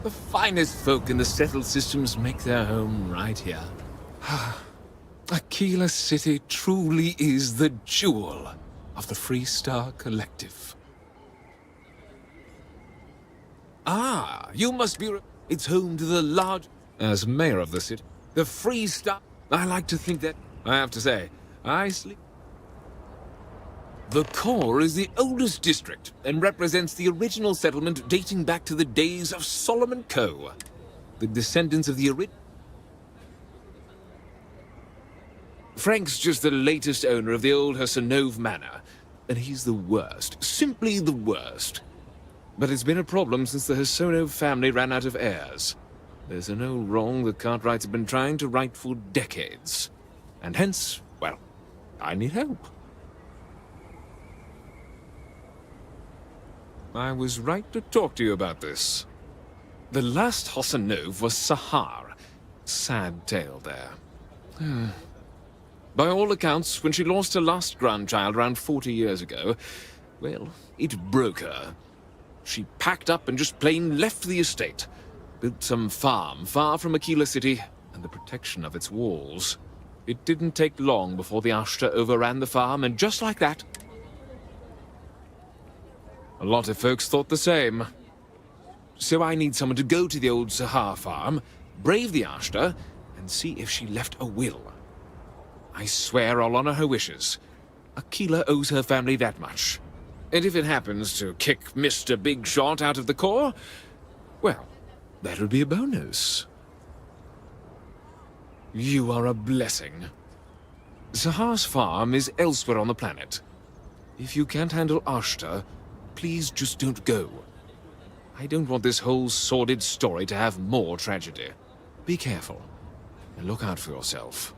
[SPEAKER 16] The finest folk in the settled systems make their home right here. Aquila City truly is the jewel of the Freestar Collective. Ah, you must be... It's home to the large... As mayor of the city, the Freestar... I like to think that... I have to say, I sleep... The core is the oldest district and represents the original settlement dating back to the days of Solomon Coe. The descendants of the original... Frank's just the latest owner of the old Hersenove Manor, and he's the worst, simply the worst. But it's been a problem since the Hersenove family ran out of heirs. There's an old wrong the Cartwrights have been trying to right for decades. And hence, well, I need help. I was right to talk to you about this. The last Hersenove was Sahar. Sad tale there. By all accounts, when she lost her last grandchild around 40 years ago, well, it broke her. She packed up and just plain left the estate. Built some farm far from Aquila City and the protection of its walls. It didn't take long before the Ashta overran the farm, and just like that, a lot of folks thought the same. So I need someone to go to the old Sahar farm, brave the Ashta, and see if she left a will. I swear I'll honor her wishes. Aquila owes her family that much. And if it happens to kick Mr. Big Shot out of the core, well, that'll be a bonus. You are a blessing. Sahar's farm is elsewhere on the planet. If you can't handle Ashta, please just don't go. I don't want this whole sordid story to have more tragedy. Be careful, and look out for yourself.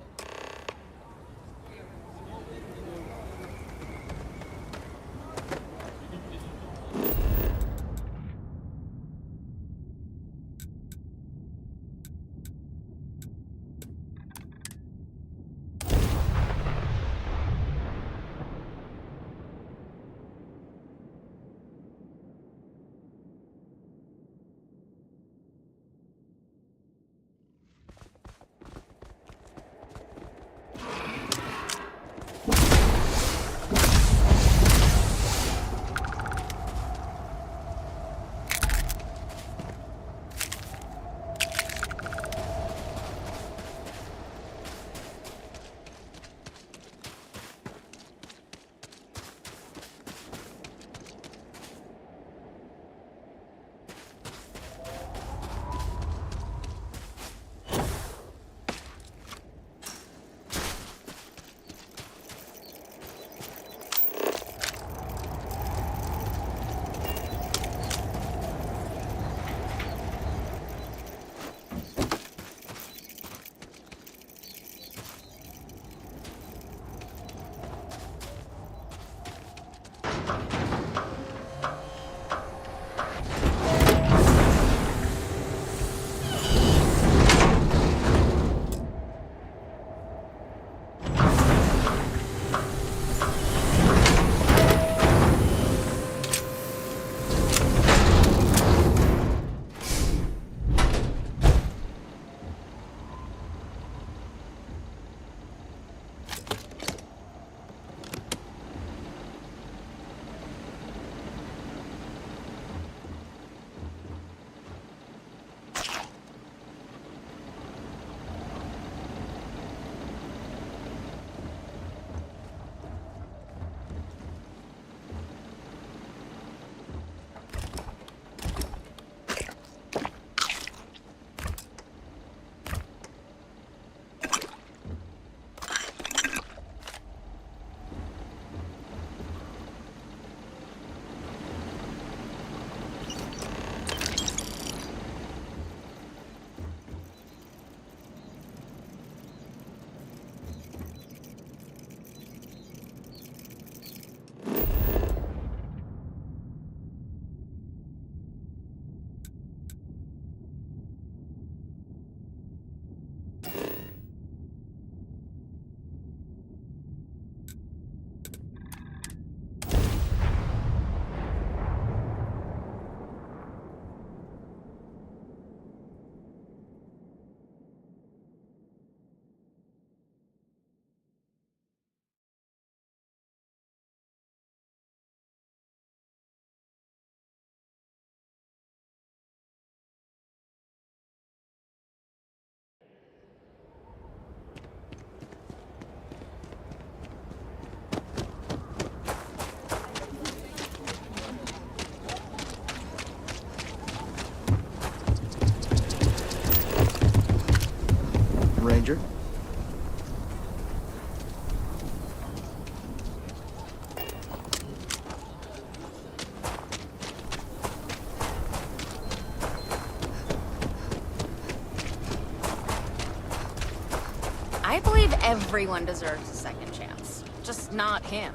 [SPEAKER 13] I believe everyone deserves a second chance. Just not him.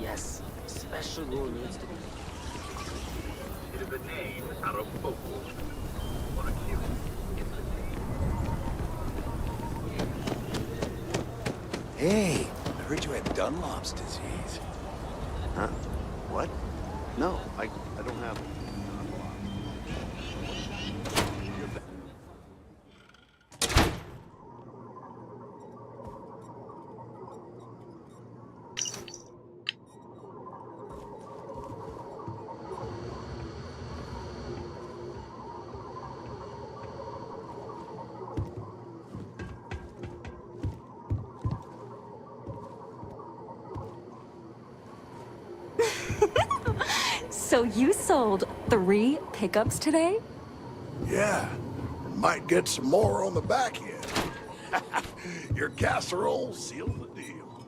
[SPEAKER 1] Yes, special rule needs to be.
[SPEAKER 15] It is a name out of folklore.
[SPEAKER 23] Hey, I heard you had Dunlop's disease.
[SPEAKER 24] Huh? What? No, I don't have it.
[SPEAKER 6] So you sold 3 pickups today?
[SPEAKER 25] Yeah, and might get some more on the back end. Your casserole sealed the deal.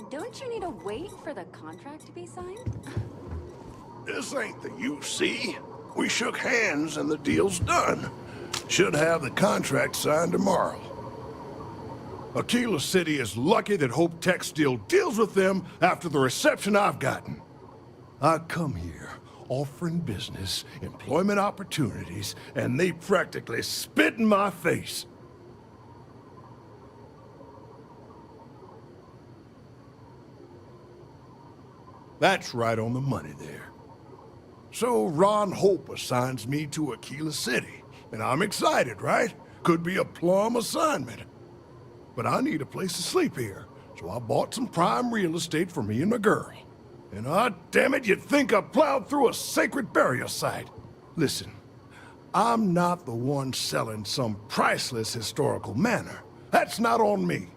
[SPEAKER 6] Don't you need to wait for the contract to be signed?
[SPEAKER 25] This ain't the UC. We shook hands and the deal's done. Should have the contract signed tomorrow. Aquila City is lucky that Hope Tech still deals with them after the reception I've gotten. I come here offering business, employment opportunities, and they practically spit in my face. That's right on the money there. So Ron Hope assigns me to Aquila City, and I'm excited, right? Could be a plum assignment. But I need a place to sleep here, so I bought some prime real estate for me and my girl. And damn it, you'd think I plowed through a sacred burial site. Listen, I'm not the one selling some priceless historical manor. That's not on me.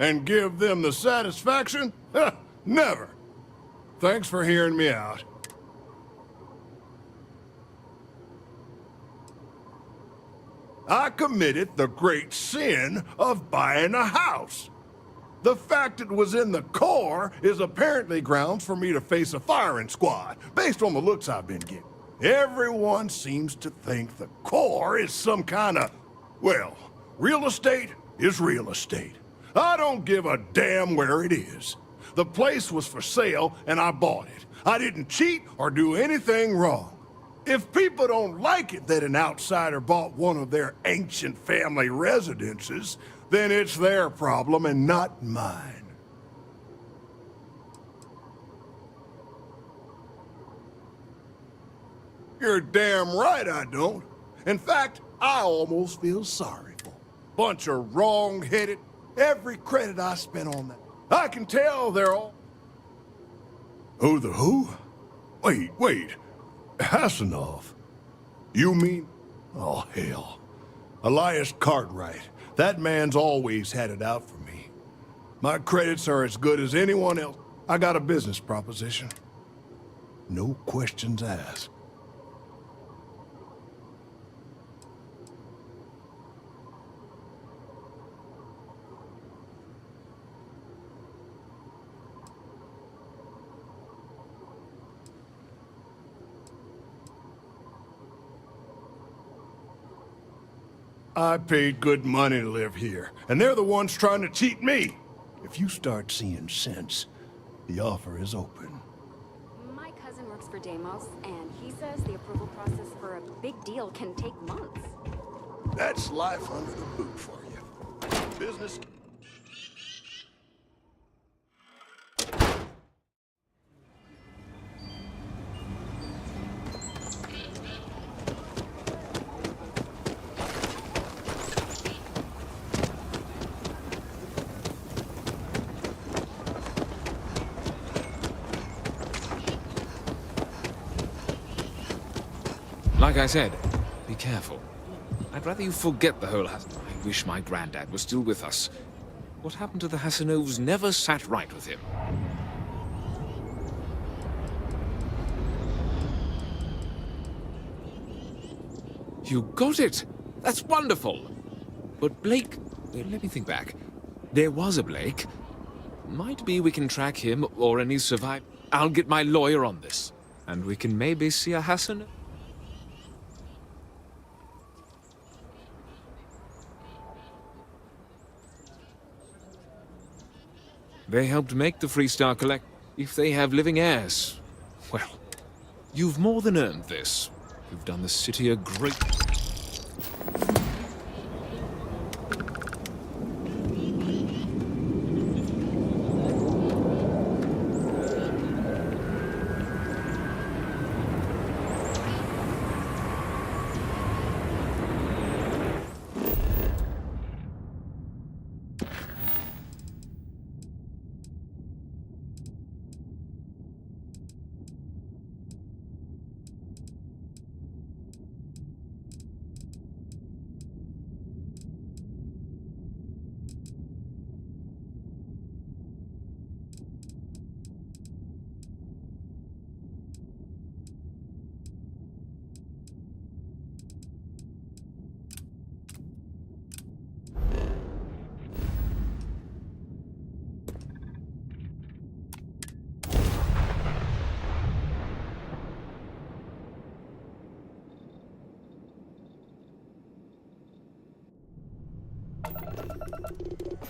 [SPEAKER 25] And give them the satisfaction? Never. Thanks for hearing me out. I committed the great sin of buying a house. The fact it was in the core is apparently grounds for me to face a firing squad, based on the looks I've been getting. Everyone seems to think the core is some kind of, well, real estate is real estate. I don't give a damn where it is. The place was for sale and I bought it. I didn't cheat or do anything wrong. If people don't like it that an outsider bought one of their ancient family residences, then it's their problem and not mine. You're damn right I don't. In fact, I almost feel sorry for them. Bunch of wrong-headed, every credit I spent on that. I can tell they're all... Who the who? Wait. Hassanov? You mean... Oh, hell. Elias Cartwright. That man's always had it out for me. My credits are as good as anyone else. I got a business proposition. No questions asked. I paid good money to live here, and they're the ones trying to cheat me. If you start seeing sense, the offer is open.
[SPEAKER 26] My cousin works for Deimos, and he says the approval process for a big deal can take months.
[SPEAKER 25] That's life under the boot for you. Business...
[SPEAKER 16] Like I said, be careful. I'd rather you forget the whole I wish my granddad was still with us. What happened to the Hassanovs never sat right with him. You got it! That's wonderful! But Blake... let me think back. There was a Blake. Might be we can track him or any survivors. I'll get my lawyer on this, and we can maybe see a Hassan. They helped make the Freestar Collect. If they have living heirs, well, you've more than earned this. You've done the city a great...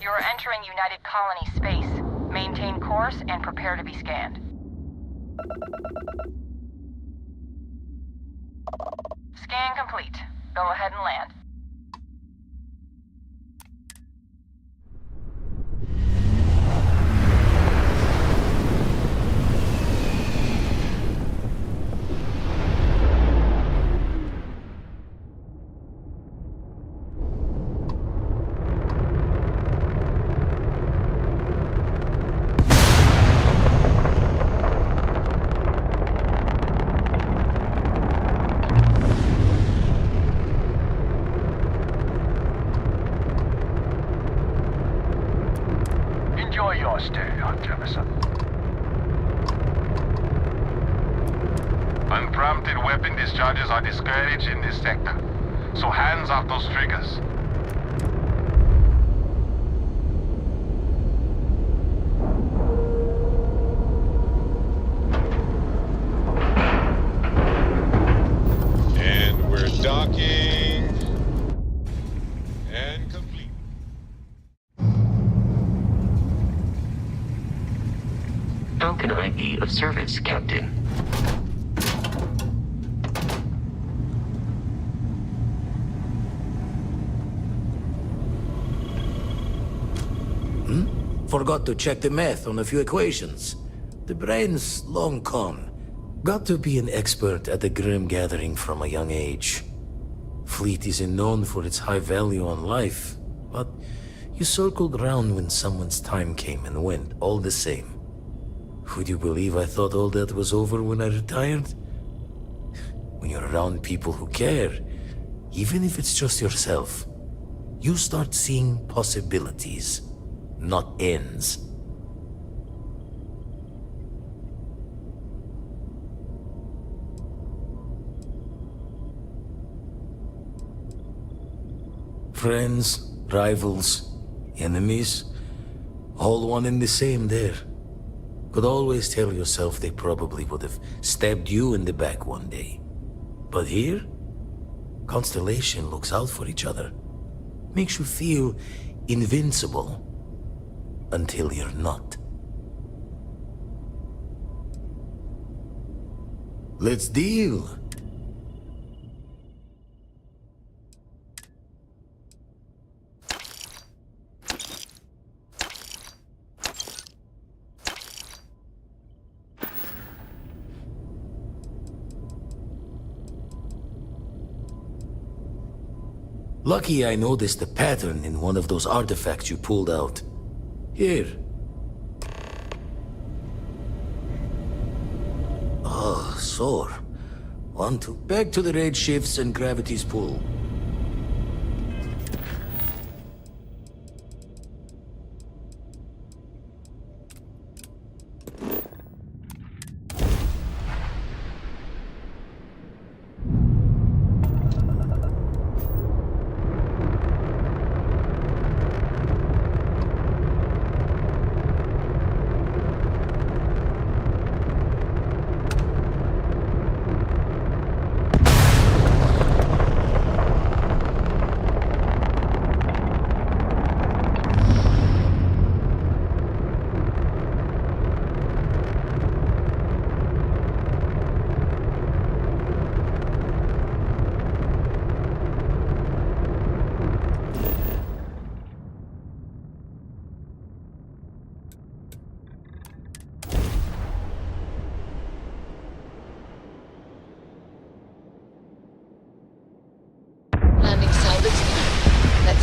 [SPEAKER 4] You're entering United Colony space. Maintain course and prepare to be scanned. Scan complete. Go ahead and land. Enjoy your stay on Jefferson. Unprompted weapon discharges are discouraged in this sector, so hands off those triggers.
[SPEAKER 7] And we're docking. And complete.
[SPEAKER 9] How can I be of service, Captain?
[SPEAKER 17] Forgot to check the math on a few equations. The brain's long con. Got to be an expert at the Grim Gathering from a young age. Fleet isn't known for its high value on life, but you circled around when someone's time came and went, all the same. Would you believe I thought all that was over when I retired? When you're around people who care, even if it's just yourself, you start seeing possibilities, not ends. Friends, rivals, enemies, all one and the same there. Could always tell yourself they probably would have stabbed you in the back one day. But here, Constellation looks out for each other. Makes you feel invincible. Until you're not. Let's deal. Lucky I noticed a pattern in one of those artifacts you pulled out. Here. Oh, sore. Back to the rate shifts and gravity's pull.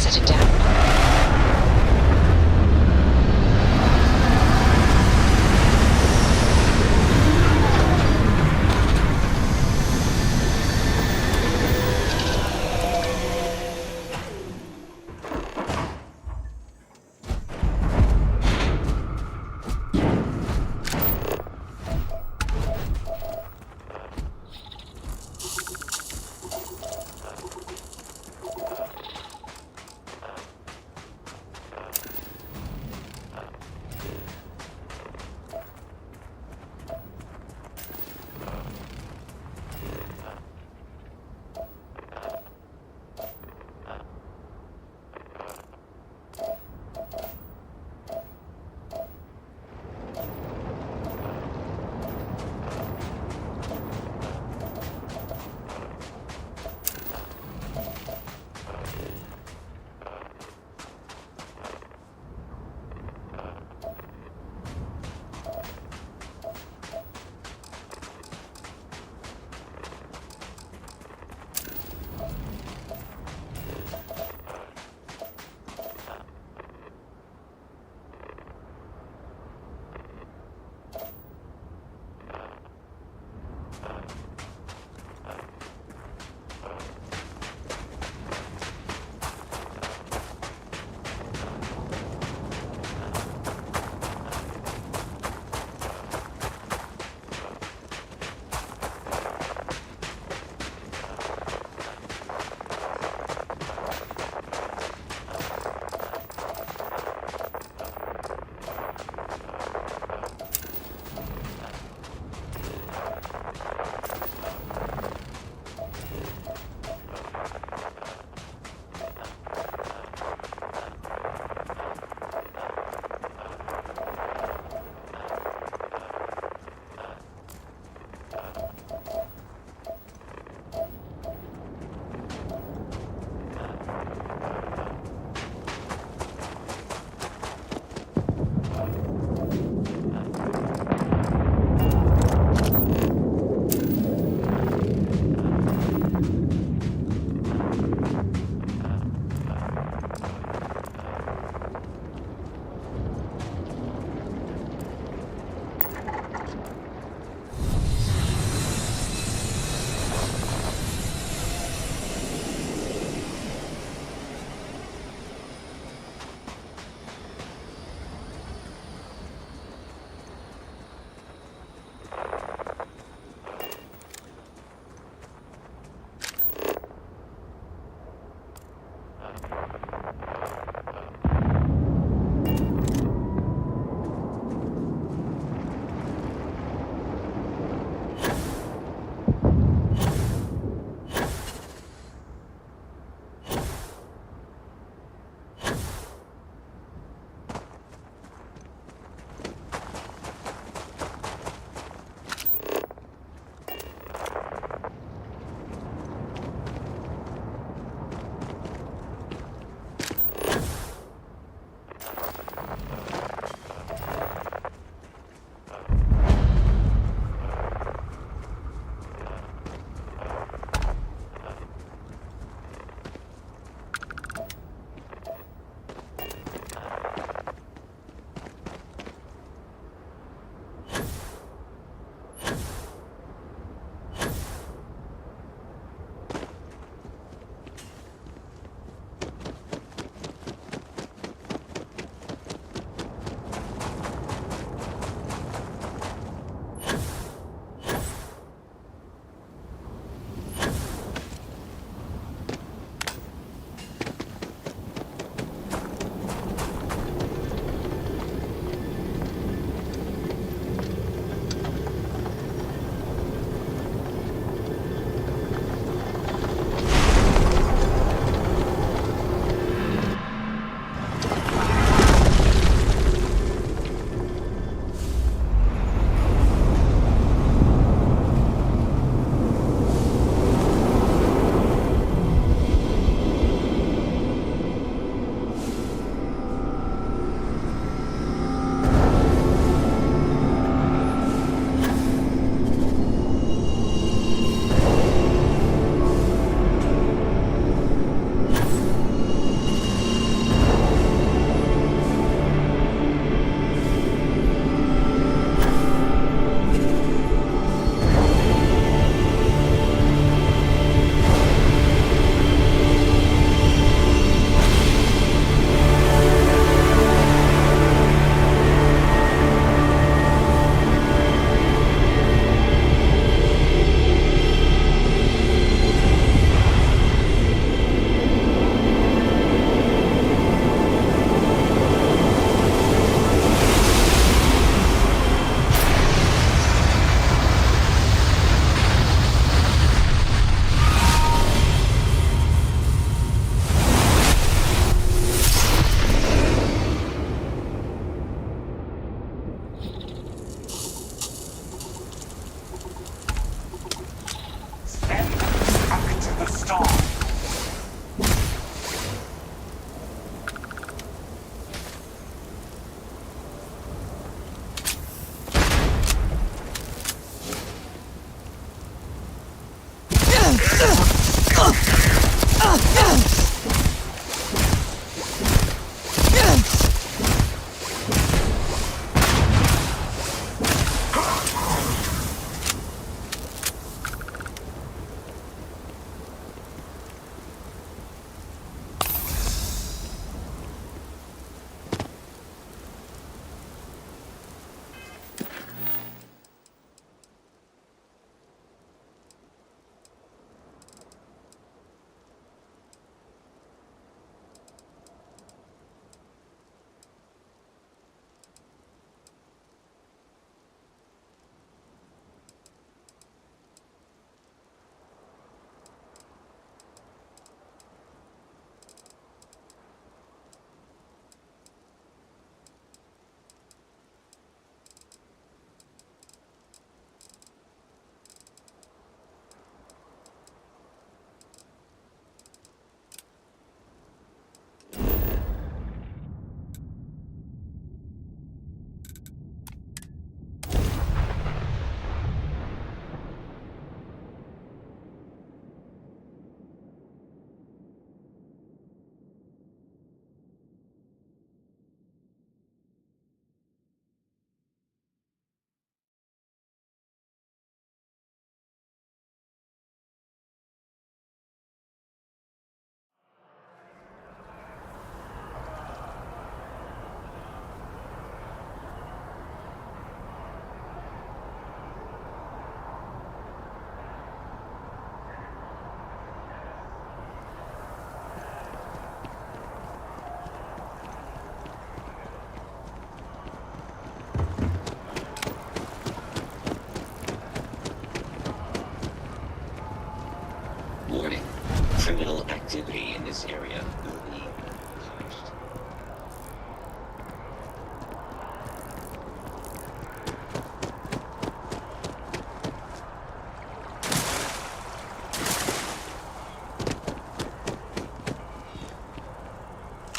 [SPEAKER 2] set it down.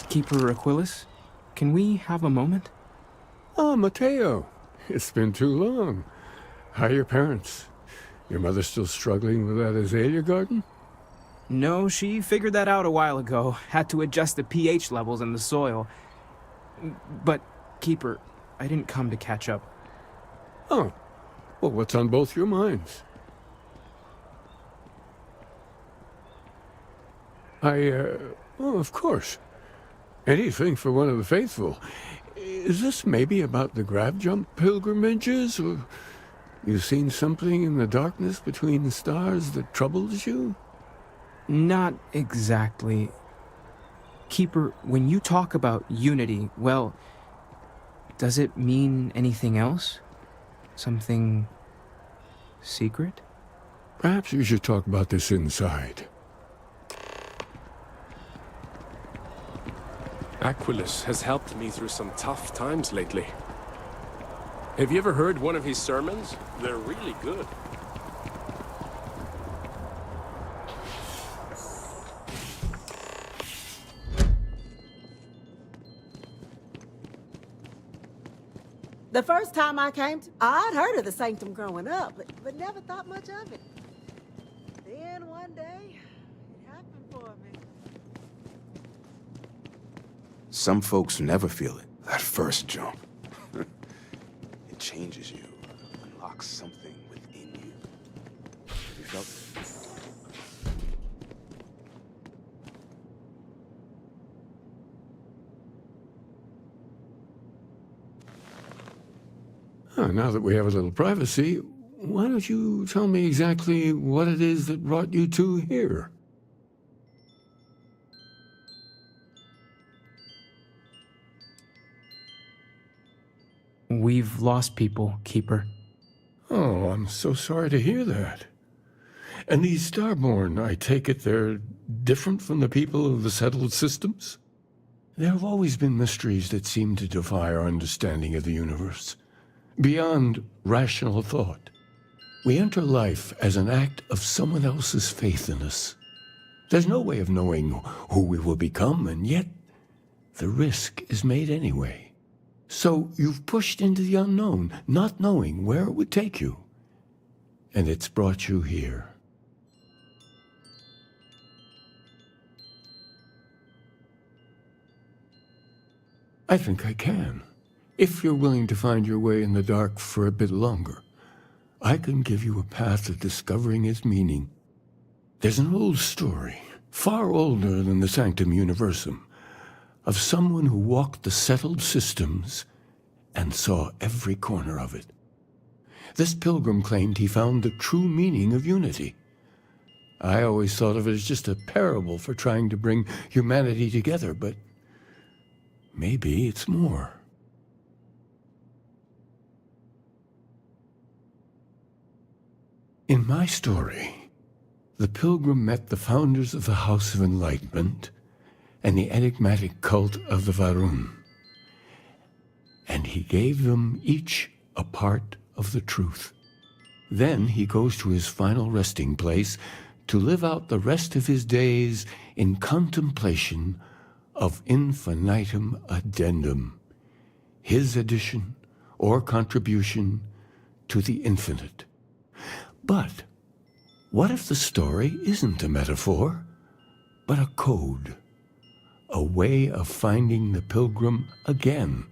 [SPEAKER 2] Keeper Aquilus, can we have a moment?
[SPEAKER 10] Oh, Mateo. It's been too long. How are your parents? Your mother still struggling with that azalea garden?
[SPEAKER 2] No, she figured that out a while ago. Had to adjust the pH levels in the soil. But, Keeper, I didn't come to catch up.
[SPEAKER 10] Oh. Well, what's on both your minds? Oh, of course. Anything for one of the faithful. Is this maybe about the grab jump pilgrimages, or you seen something in the darkness between the stars that troubles you?
[SPEAKER 2] Not exactly. Keeper, when you talk about unity, well, does it mean anything else? Something secret?
[SPEAKER 10] Perhaps we should talk about this inside.
[SPEAKER 18] Aquilus has helped me through some tough times lately. Have you ever heard one of his sermons? They're really good.
[SPEAKER 19] The first time I came to, I'd heard of the Sanctum growing up, but never thought much of it. Then one day, it happened for me.
[SPEAKER 23] Some folks never feel it, that first jump. It changes you, unlocks something within you. Have you felt it?
[SPEAKER 10] Now that we have a little privacy, why don't you tell me exactly what it is that brought you two here?
[SPEAKER 2] We've lost people, Keeper.
[SPEAKER 10] Oh, I'm so sorry to hear that. And these Starborn, I take it they're different from the people of the settled systems? There have always been mysteries that seem to defy our understanding of the universe. Beyond rational thought. We enter life as an act of someone else's faith in us. There's no way of knowing who we will become, and yet the risk is made anyway. So you've pushed into the unknown, not knowing where it would take you. And it's brought you here. I think I can. If you're willing to find your way in the dark for a bit longer, I can give you a path to discovering its meaning. There's an old story, far older than the Sanctum Universum, of someone who walked the settled systems and saw every corner of it. This pilgrim claimed he found the true meaning of unity. I always thought of it as just a parable for trying to bring humanity together, but maybe it's more. In my story, the pilgrim met the founders of the House of Enlightenment and the enigmatic cult of the Varun, and he gave them each a part of the truth. Then he goes to his final resting place to live out the rest of his days in contemplation of infinitum addendum, his addition or contribution to the infinite. But what if the story isn't a metaphor, but a code? A way of finding the pilgrim again,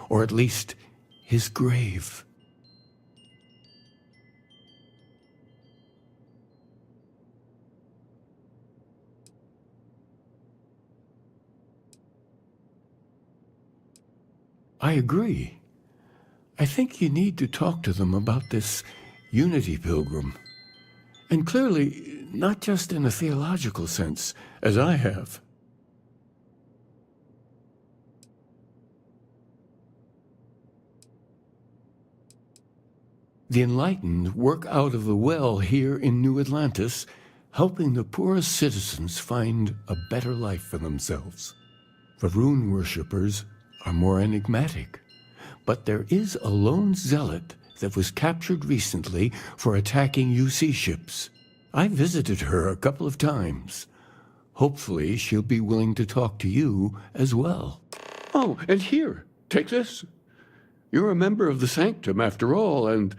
[SPEAKER 10] or at least his grave. I agree. I think you need to talk to them about this unity pilgrim. And clearly, not just in a theological sense, as I have. The enlightened work out of the well here in New Atlantis, helping the poorest citizens find a better life for themselves. The rune worshippers are more enigmatic, but there is a lone zealot that was captured recently for attacking UC ships. I visited her a couple of times, Hopefully, she'll be willing to talk to you as well. Oh, and here, take this. You're a member of the Sanctum after all, and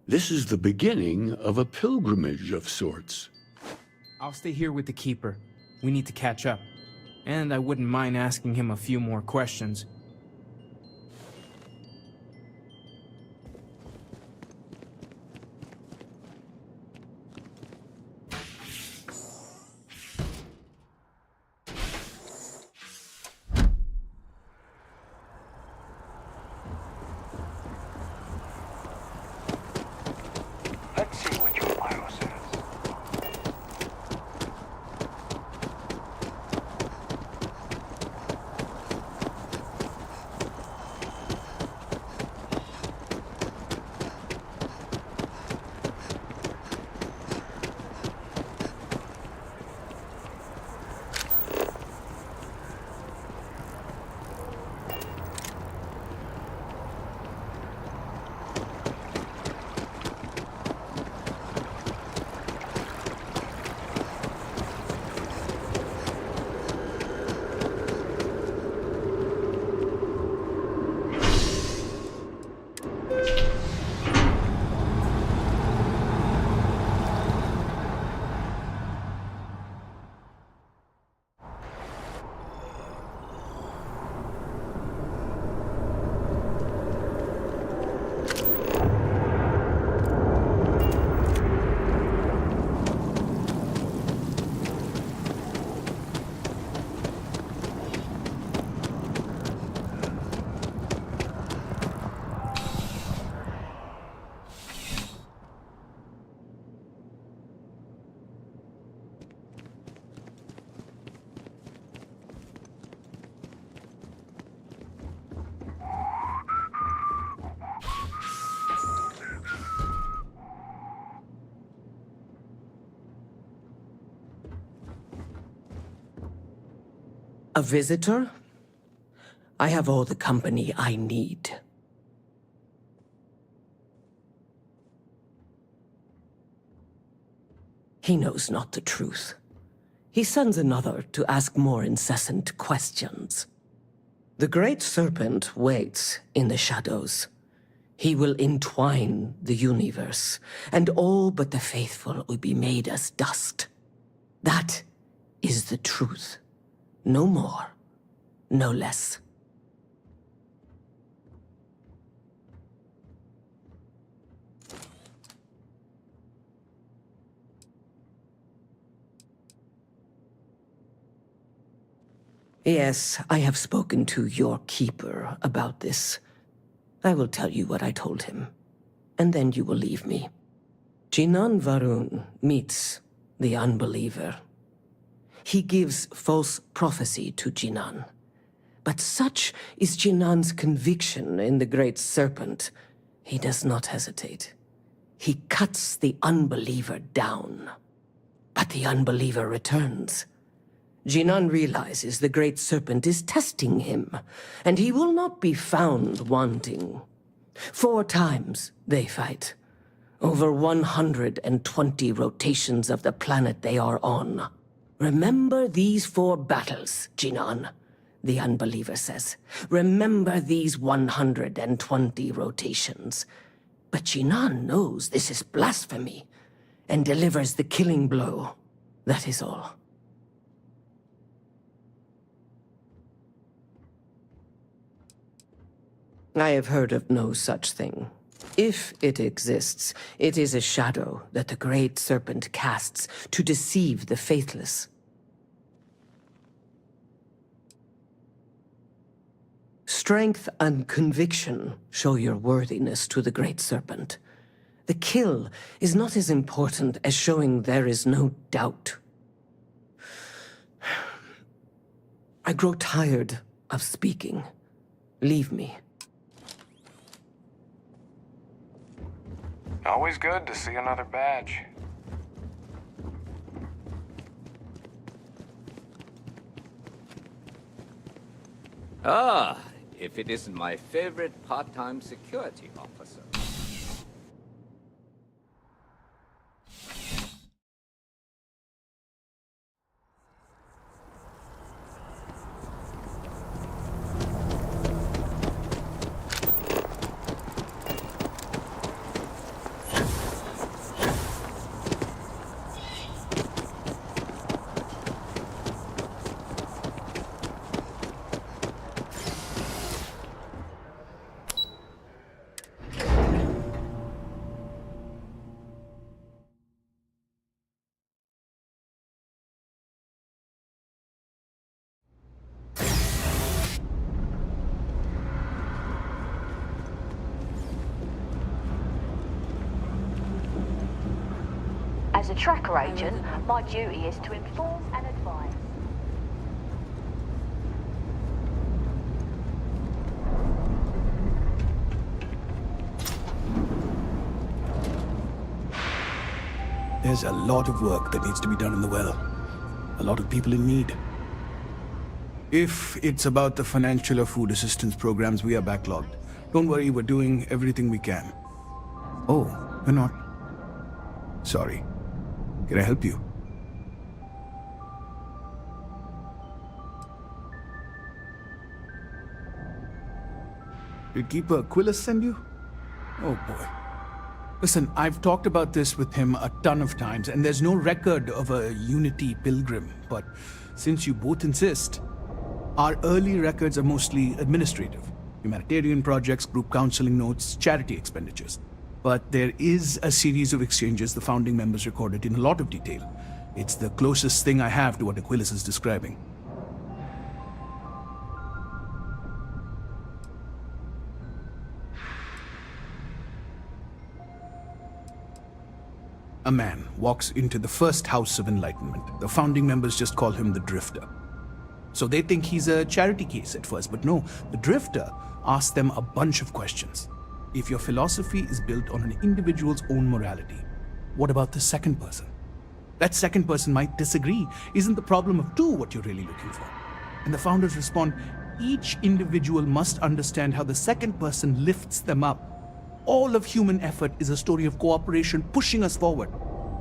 [SPEAKER 10] this is the beginning of a pilgrimage of sorts.
[SPEAKER 2] I'll stay here with the Keeper. We need to catch up. And I wouldn't mind asking him a few more questions.
[SPEAKER 15] Let's see what your bio says.
[SPEAKER 3] A visitor? I have all the company I need. He knows not the truth. He sends another to ask more incessant questions. The Great Serpent waits in the shadows. He will entwine the universe, and all but the faithful will be made as dust. That is the truth. No more, no less. Yes, I have spoken to your Keeper about this. I will tell you what I told him, and then you will leave me. Jinan Varun meets the unbeliever. He gives false prophecy to Jinan. But such is Jinan's conviction in the Great Serpent, he does not hesitate. He cuts the unbeliever down. But the unbeliever returns. Jinan realizes the Great Serpent is testing him, and he will not be found wanting. 4 times they fight. Over 120 rotations of the planet they are on. Remember these 4 battles, Jinan, the unbeliever says. Remember these 120 rotations. But Jinan knows this is blasphemy, and delivers the killing blow. That is all. I have heard of no such thing. If it exists, it is a shadow that the Great Serpent casts to deceive the faithless. Strength and conviction show your worthiness to the Great Serpent. The kill is not as important as showing there is no doubt. I grow tired of speaking. Leave me.
[SPEAKER 11] Always good to see another badge.
[SPEAKER 12] Ah, if it isn't my favorite part-time security officer.
[SPEAKER 5] a tracker agent, my duty is to inform and advise.
[SPEAKER 8] There's a lot of work that needs to be done in the well. A lot of people in need. If it's about the financial or food assistance programs, we are backlogged. Don't worry, we're doing everything we can. Oh, we're not. Sorry. Can I help you? Did Keeper Aquilus send you? Oh boy. Listen, I've talked about this with him a ton of times, and there's no record of a Unity pilgrim, but since you both insist, our early records are mostly administrative. Humanitarian projects, group counseling notes, charity expenditures. But there is a series of exchanges the founding members recorded in a lot of detail. It's the closest thing I have to what Aquilus is describing. A man walks into the first House of Enlightenment. The founding members just call him the Drifter. So they think he's a charity case at first, but no, the Drifter asks them a bunch of questions. If your philosophy is built on an individual's own morality, what about the second person? That second person might disagree. Isn't the problem of two what you're really looking for? And the founders respond, each individual must understand how the second person lifts them up. All of human effort is a story of cooperation pushing us forward.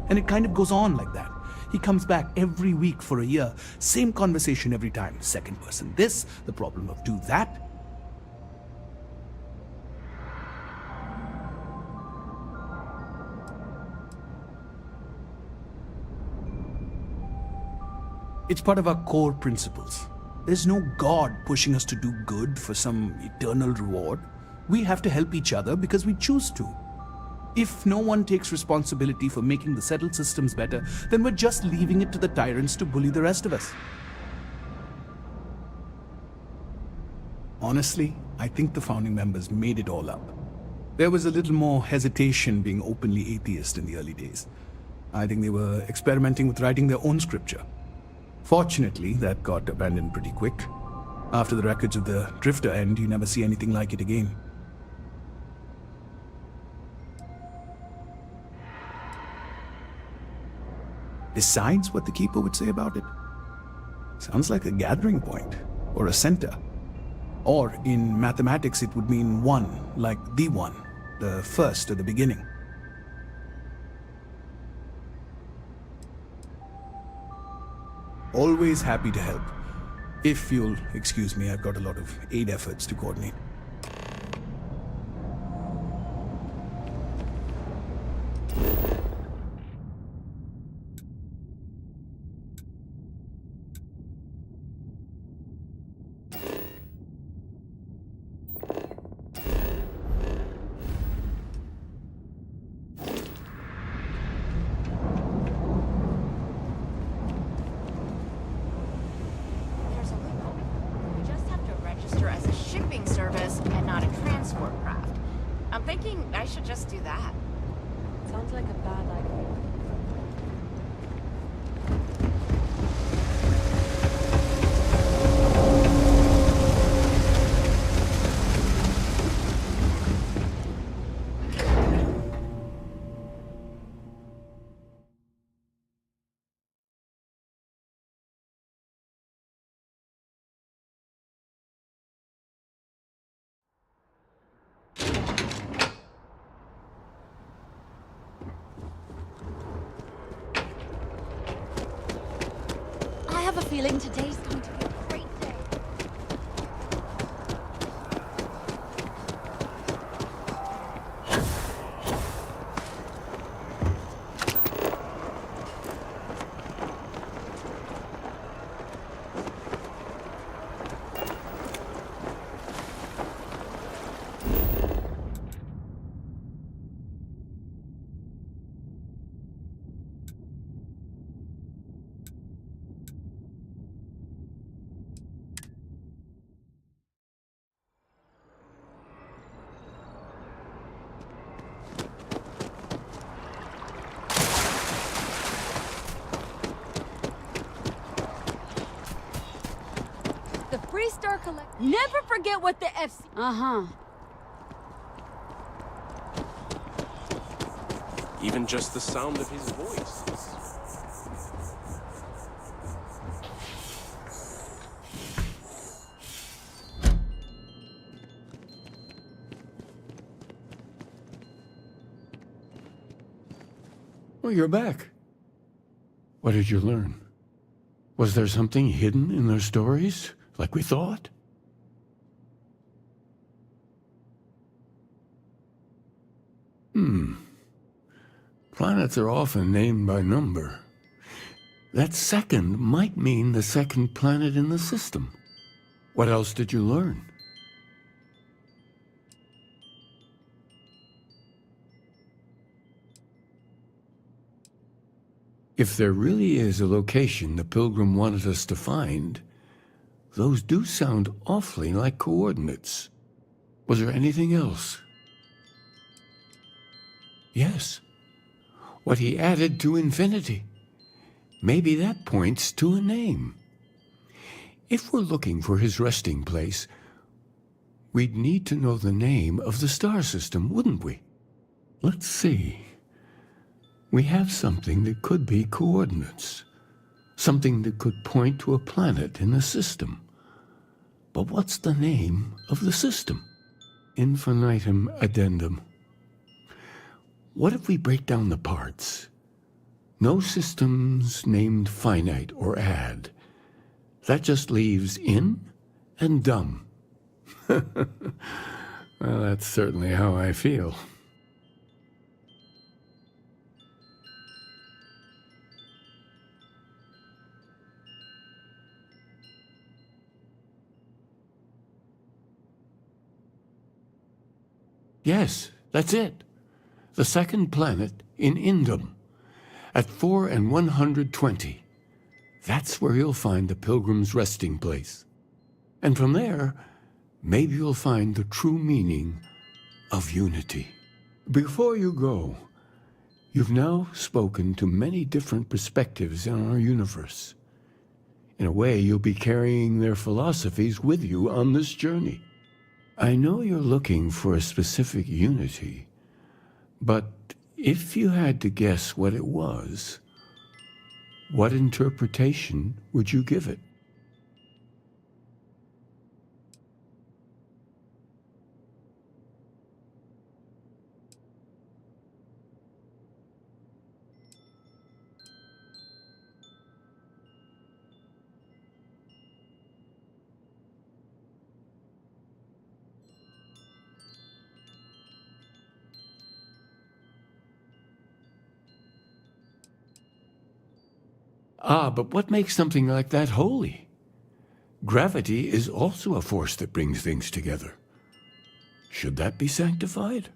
[SPEAKER 8] And it kind of goes on like that. He comes back every week for a year. Same conversation every time. Second person this, the problem of two that. It's part of our core principles. There's no God pushing us to do good for some eternal reward. We have to help each other because we choose to. If no one takes responsibility for making the settled systems better, then we're just leaving it to the tyrants to bully the rest of us. Honestly, I think the founding members made it all up. There was a little more hesitation being openly atheist in the early days. I think they were experimenting with writing their own scripture. Fortunately, that got abandoned pretty quick. After the records of the Drifter end, you never see anything like it again. Besides what the Keeper would say about it? Sounds like a gathering point, or a center. Or in mathematics it would mean one, like the one, the first or the beginning. Always happy to help. If you'll excuse me, I've got a lot of aid efforts to coordinate.
[SPEAKER 13] As a shipping service and not a transport craft. I'm thinking I should just do that.
[SPEAKER 19] Sounds like a bad idea.
[SPEAKER 26] I have a feeling today's going to be a great day.
[SPEAKER 1] Star Collect. Never forget what the FC.
[SPEAKER 18] Even just the sound of his voice.
[SPEAKER 10] Well, you're back. What did you learn? Was there something hidden in their stories, like we thought? Planets are often named by number. That second might mean the second planet in the system. What else did you learn? If there really is a location the Pilgrim wanted us to find, those do sound awfully like coordinates. Was there anything else? Yes. What he added to infinity. Maybe that points to a name. If we're looking for his resting place, we'd need to know the name of the star system, wouldn't we? Let's see. We have something that could be coordinates. Something that could point to a planet in the system. But what's the name of the system? Infinitum addendum. What if we break down the parts? No systems named finite or add. That just leaves in and dumb. Well, that's certainly how I feel. Yes, that's it. The second planet in Indum, at 4 and 120. That's where you'll find the Pilgrim's resting place. And from there, maybe you'll find the true meaning of unity. Before you go, you've now spoken to many different perspectives in our universe. In a way, you'll be carrying their philosophies with you on this journey. I know you're looking for a specific unity, but if you had to guess what it was, what interpretation would you give it? But what makes something like that holy? Gravity is also a force that brings things together. Should that be sanctified?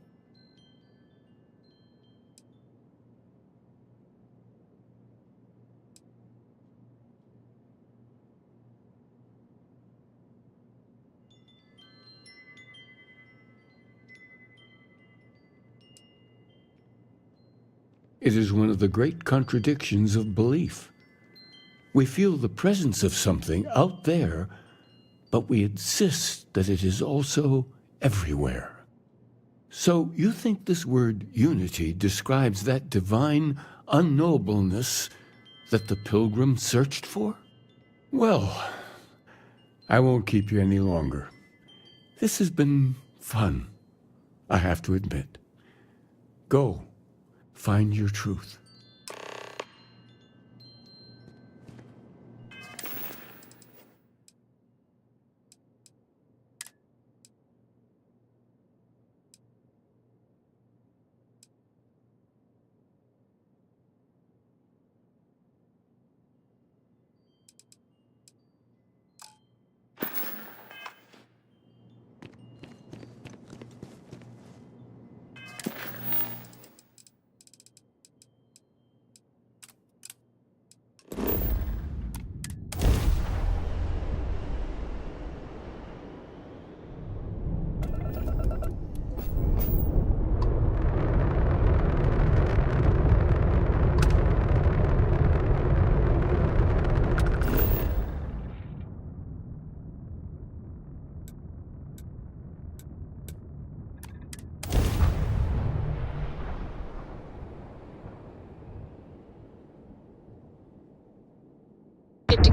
[SPEAKER 10] It is one of the great contradictions of belief. We feel the presence of something out there, but we insist that it is also everywhere. So you think this word unity describes that divine unknowableness that the Pilgrim searched for? Well, I won't keep you any longer. This has been fun, I have to admit. Go, find your truth.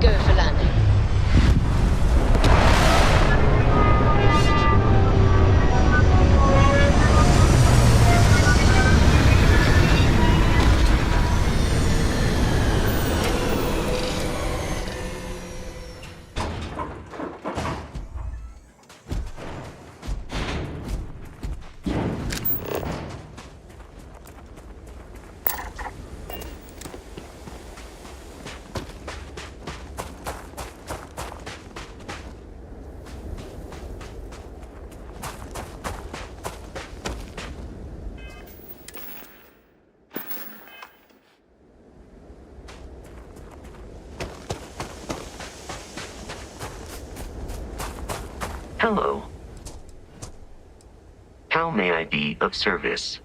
[SPEAKER 6] go for landing.
[SPEAKER 9] Hello. How may I be of service?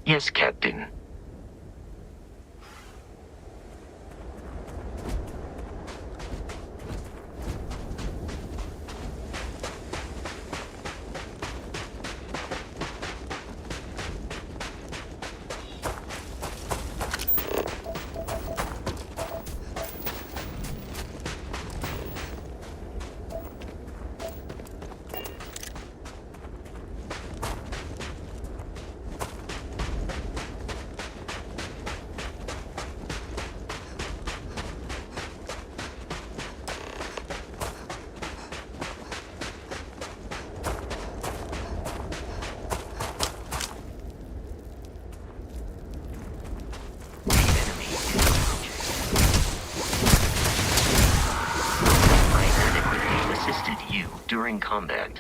[SPEAKER 9] Yes, Captain. During combat.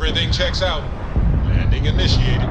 [SPEAKER 7] Everything checks out. Landing initiated.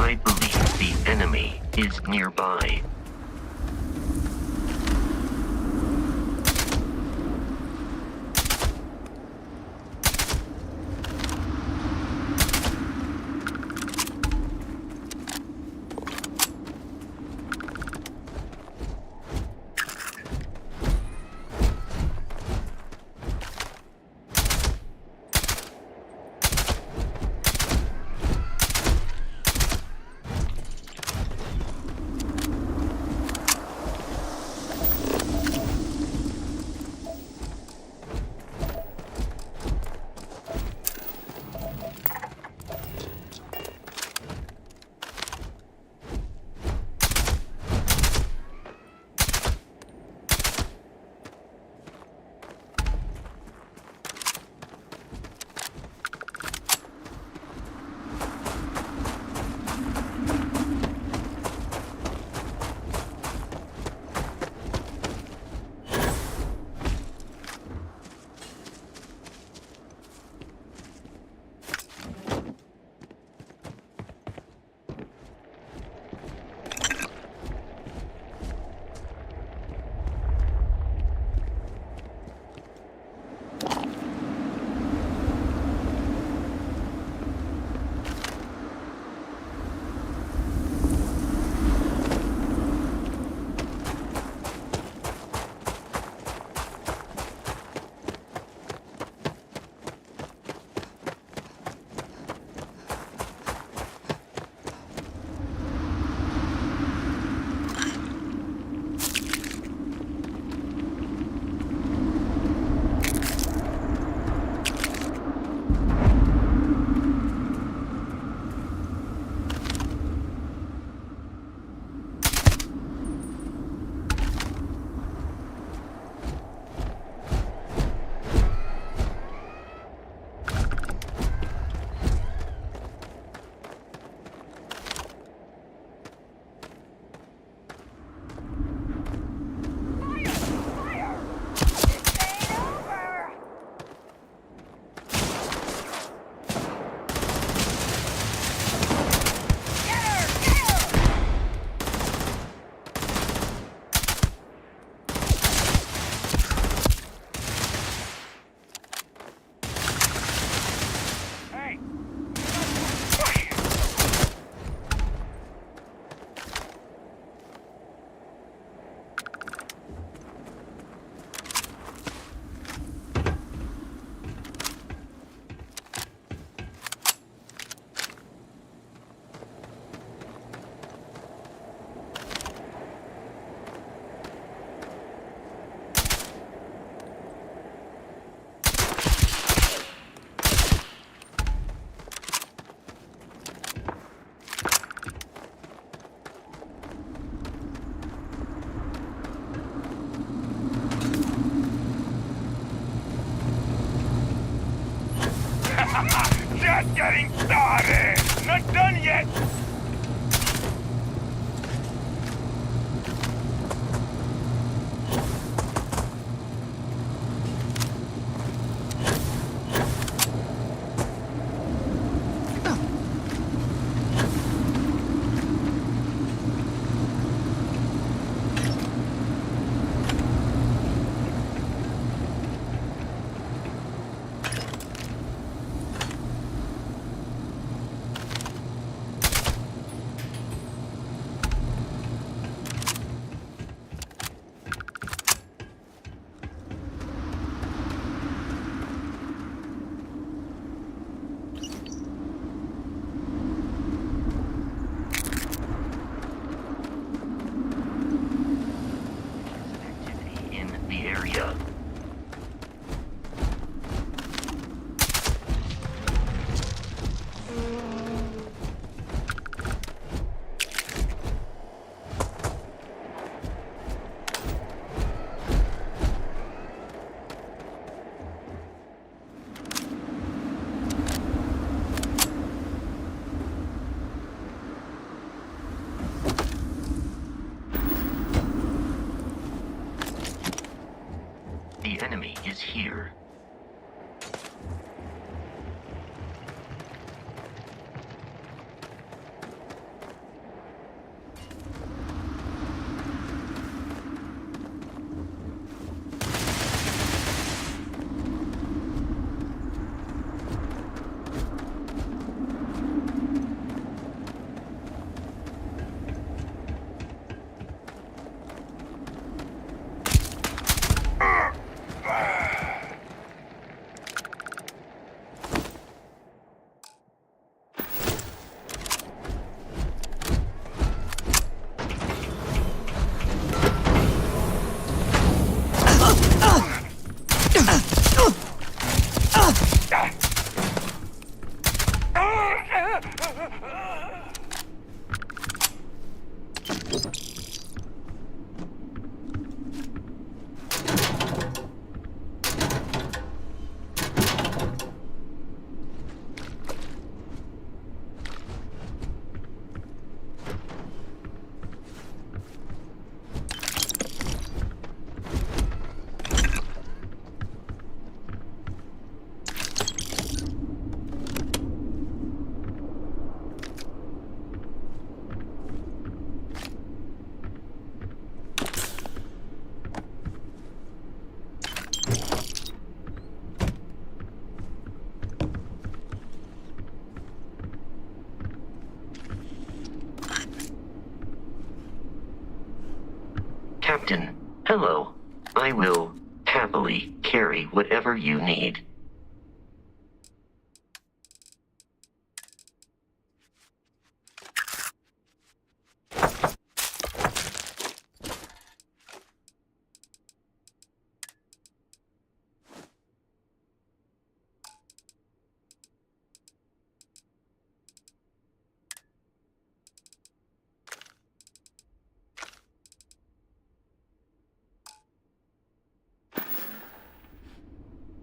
[SPEAKER 9] I believe the enemy is nearby.
[SPEAKER 15] getting started! Not done yet!
[SPEAKER 9] The enemy is here. Captain, hello. I will happily carry whatever you need.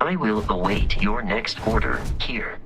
[SPEAKER 9] I will await your next order here.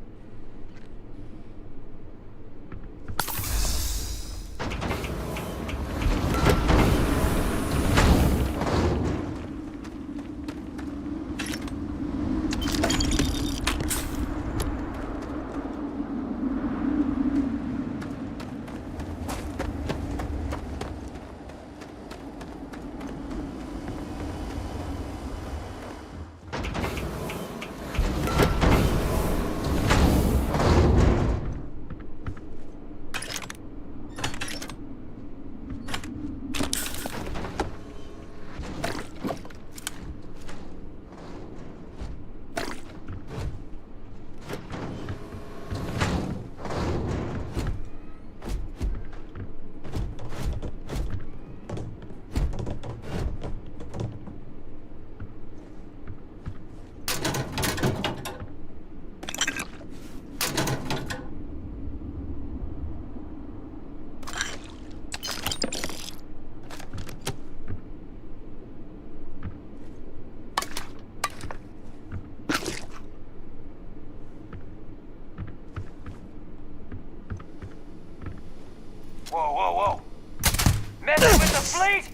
[SPEAKER 15] Whoa, whoa, whoa. Messing with the fleet?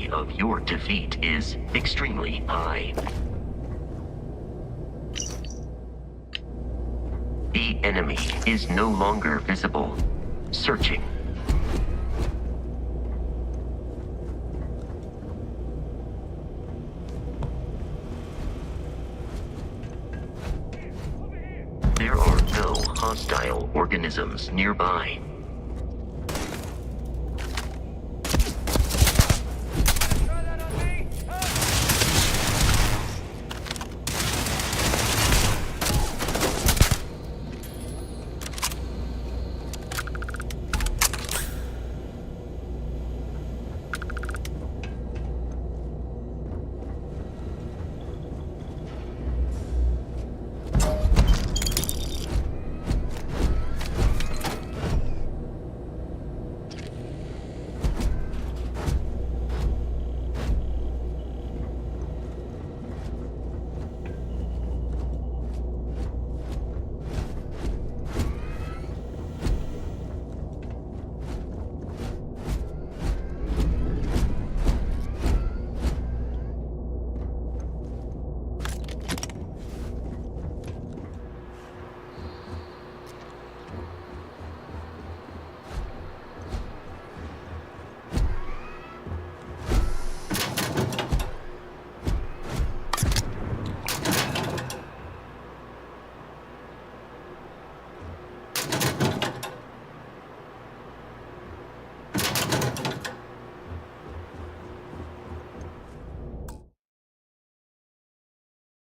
[SPEAKER 9] probability of your defeat is extremely high. The enemy is no longer visible. Searching. There are no hostile organisms nearby.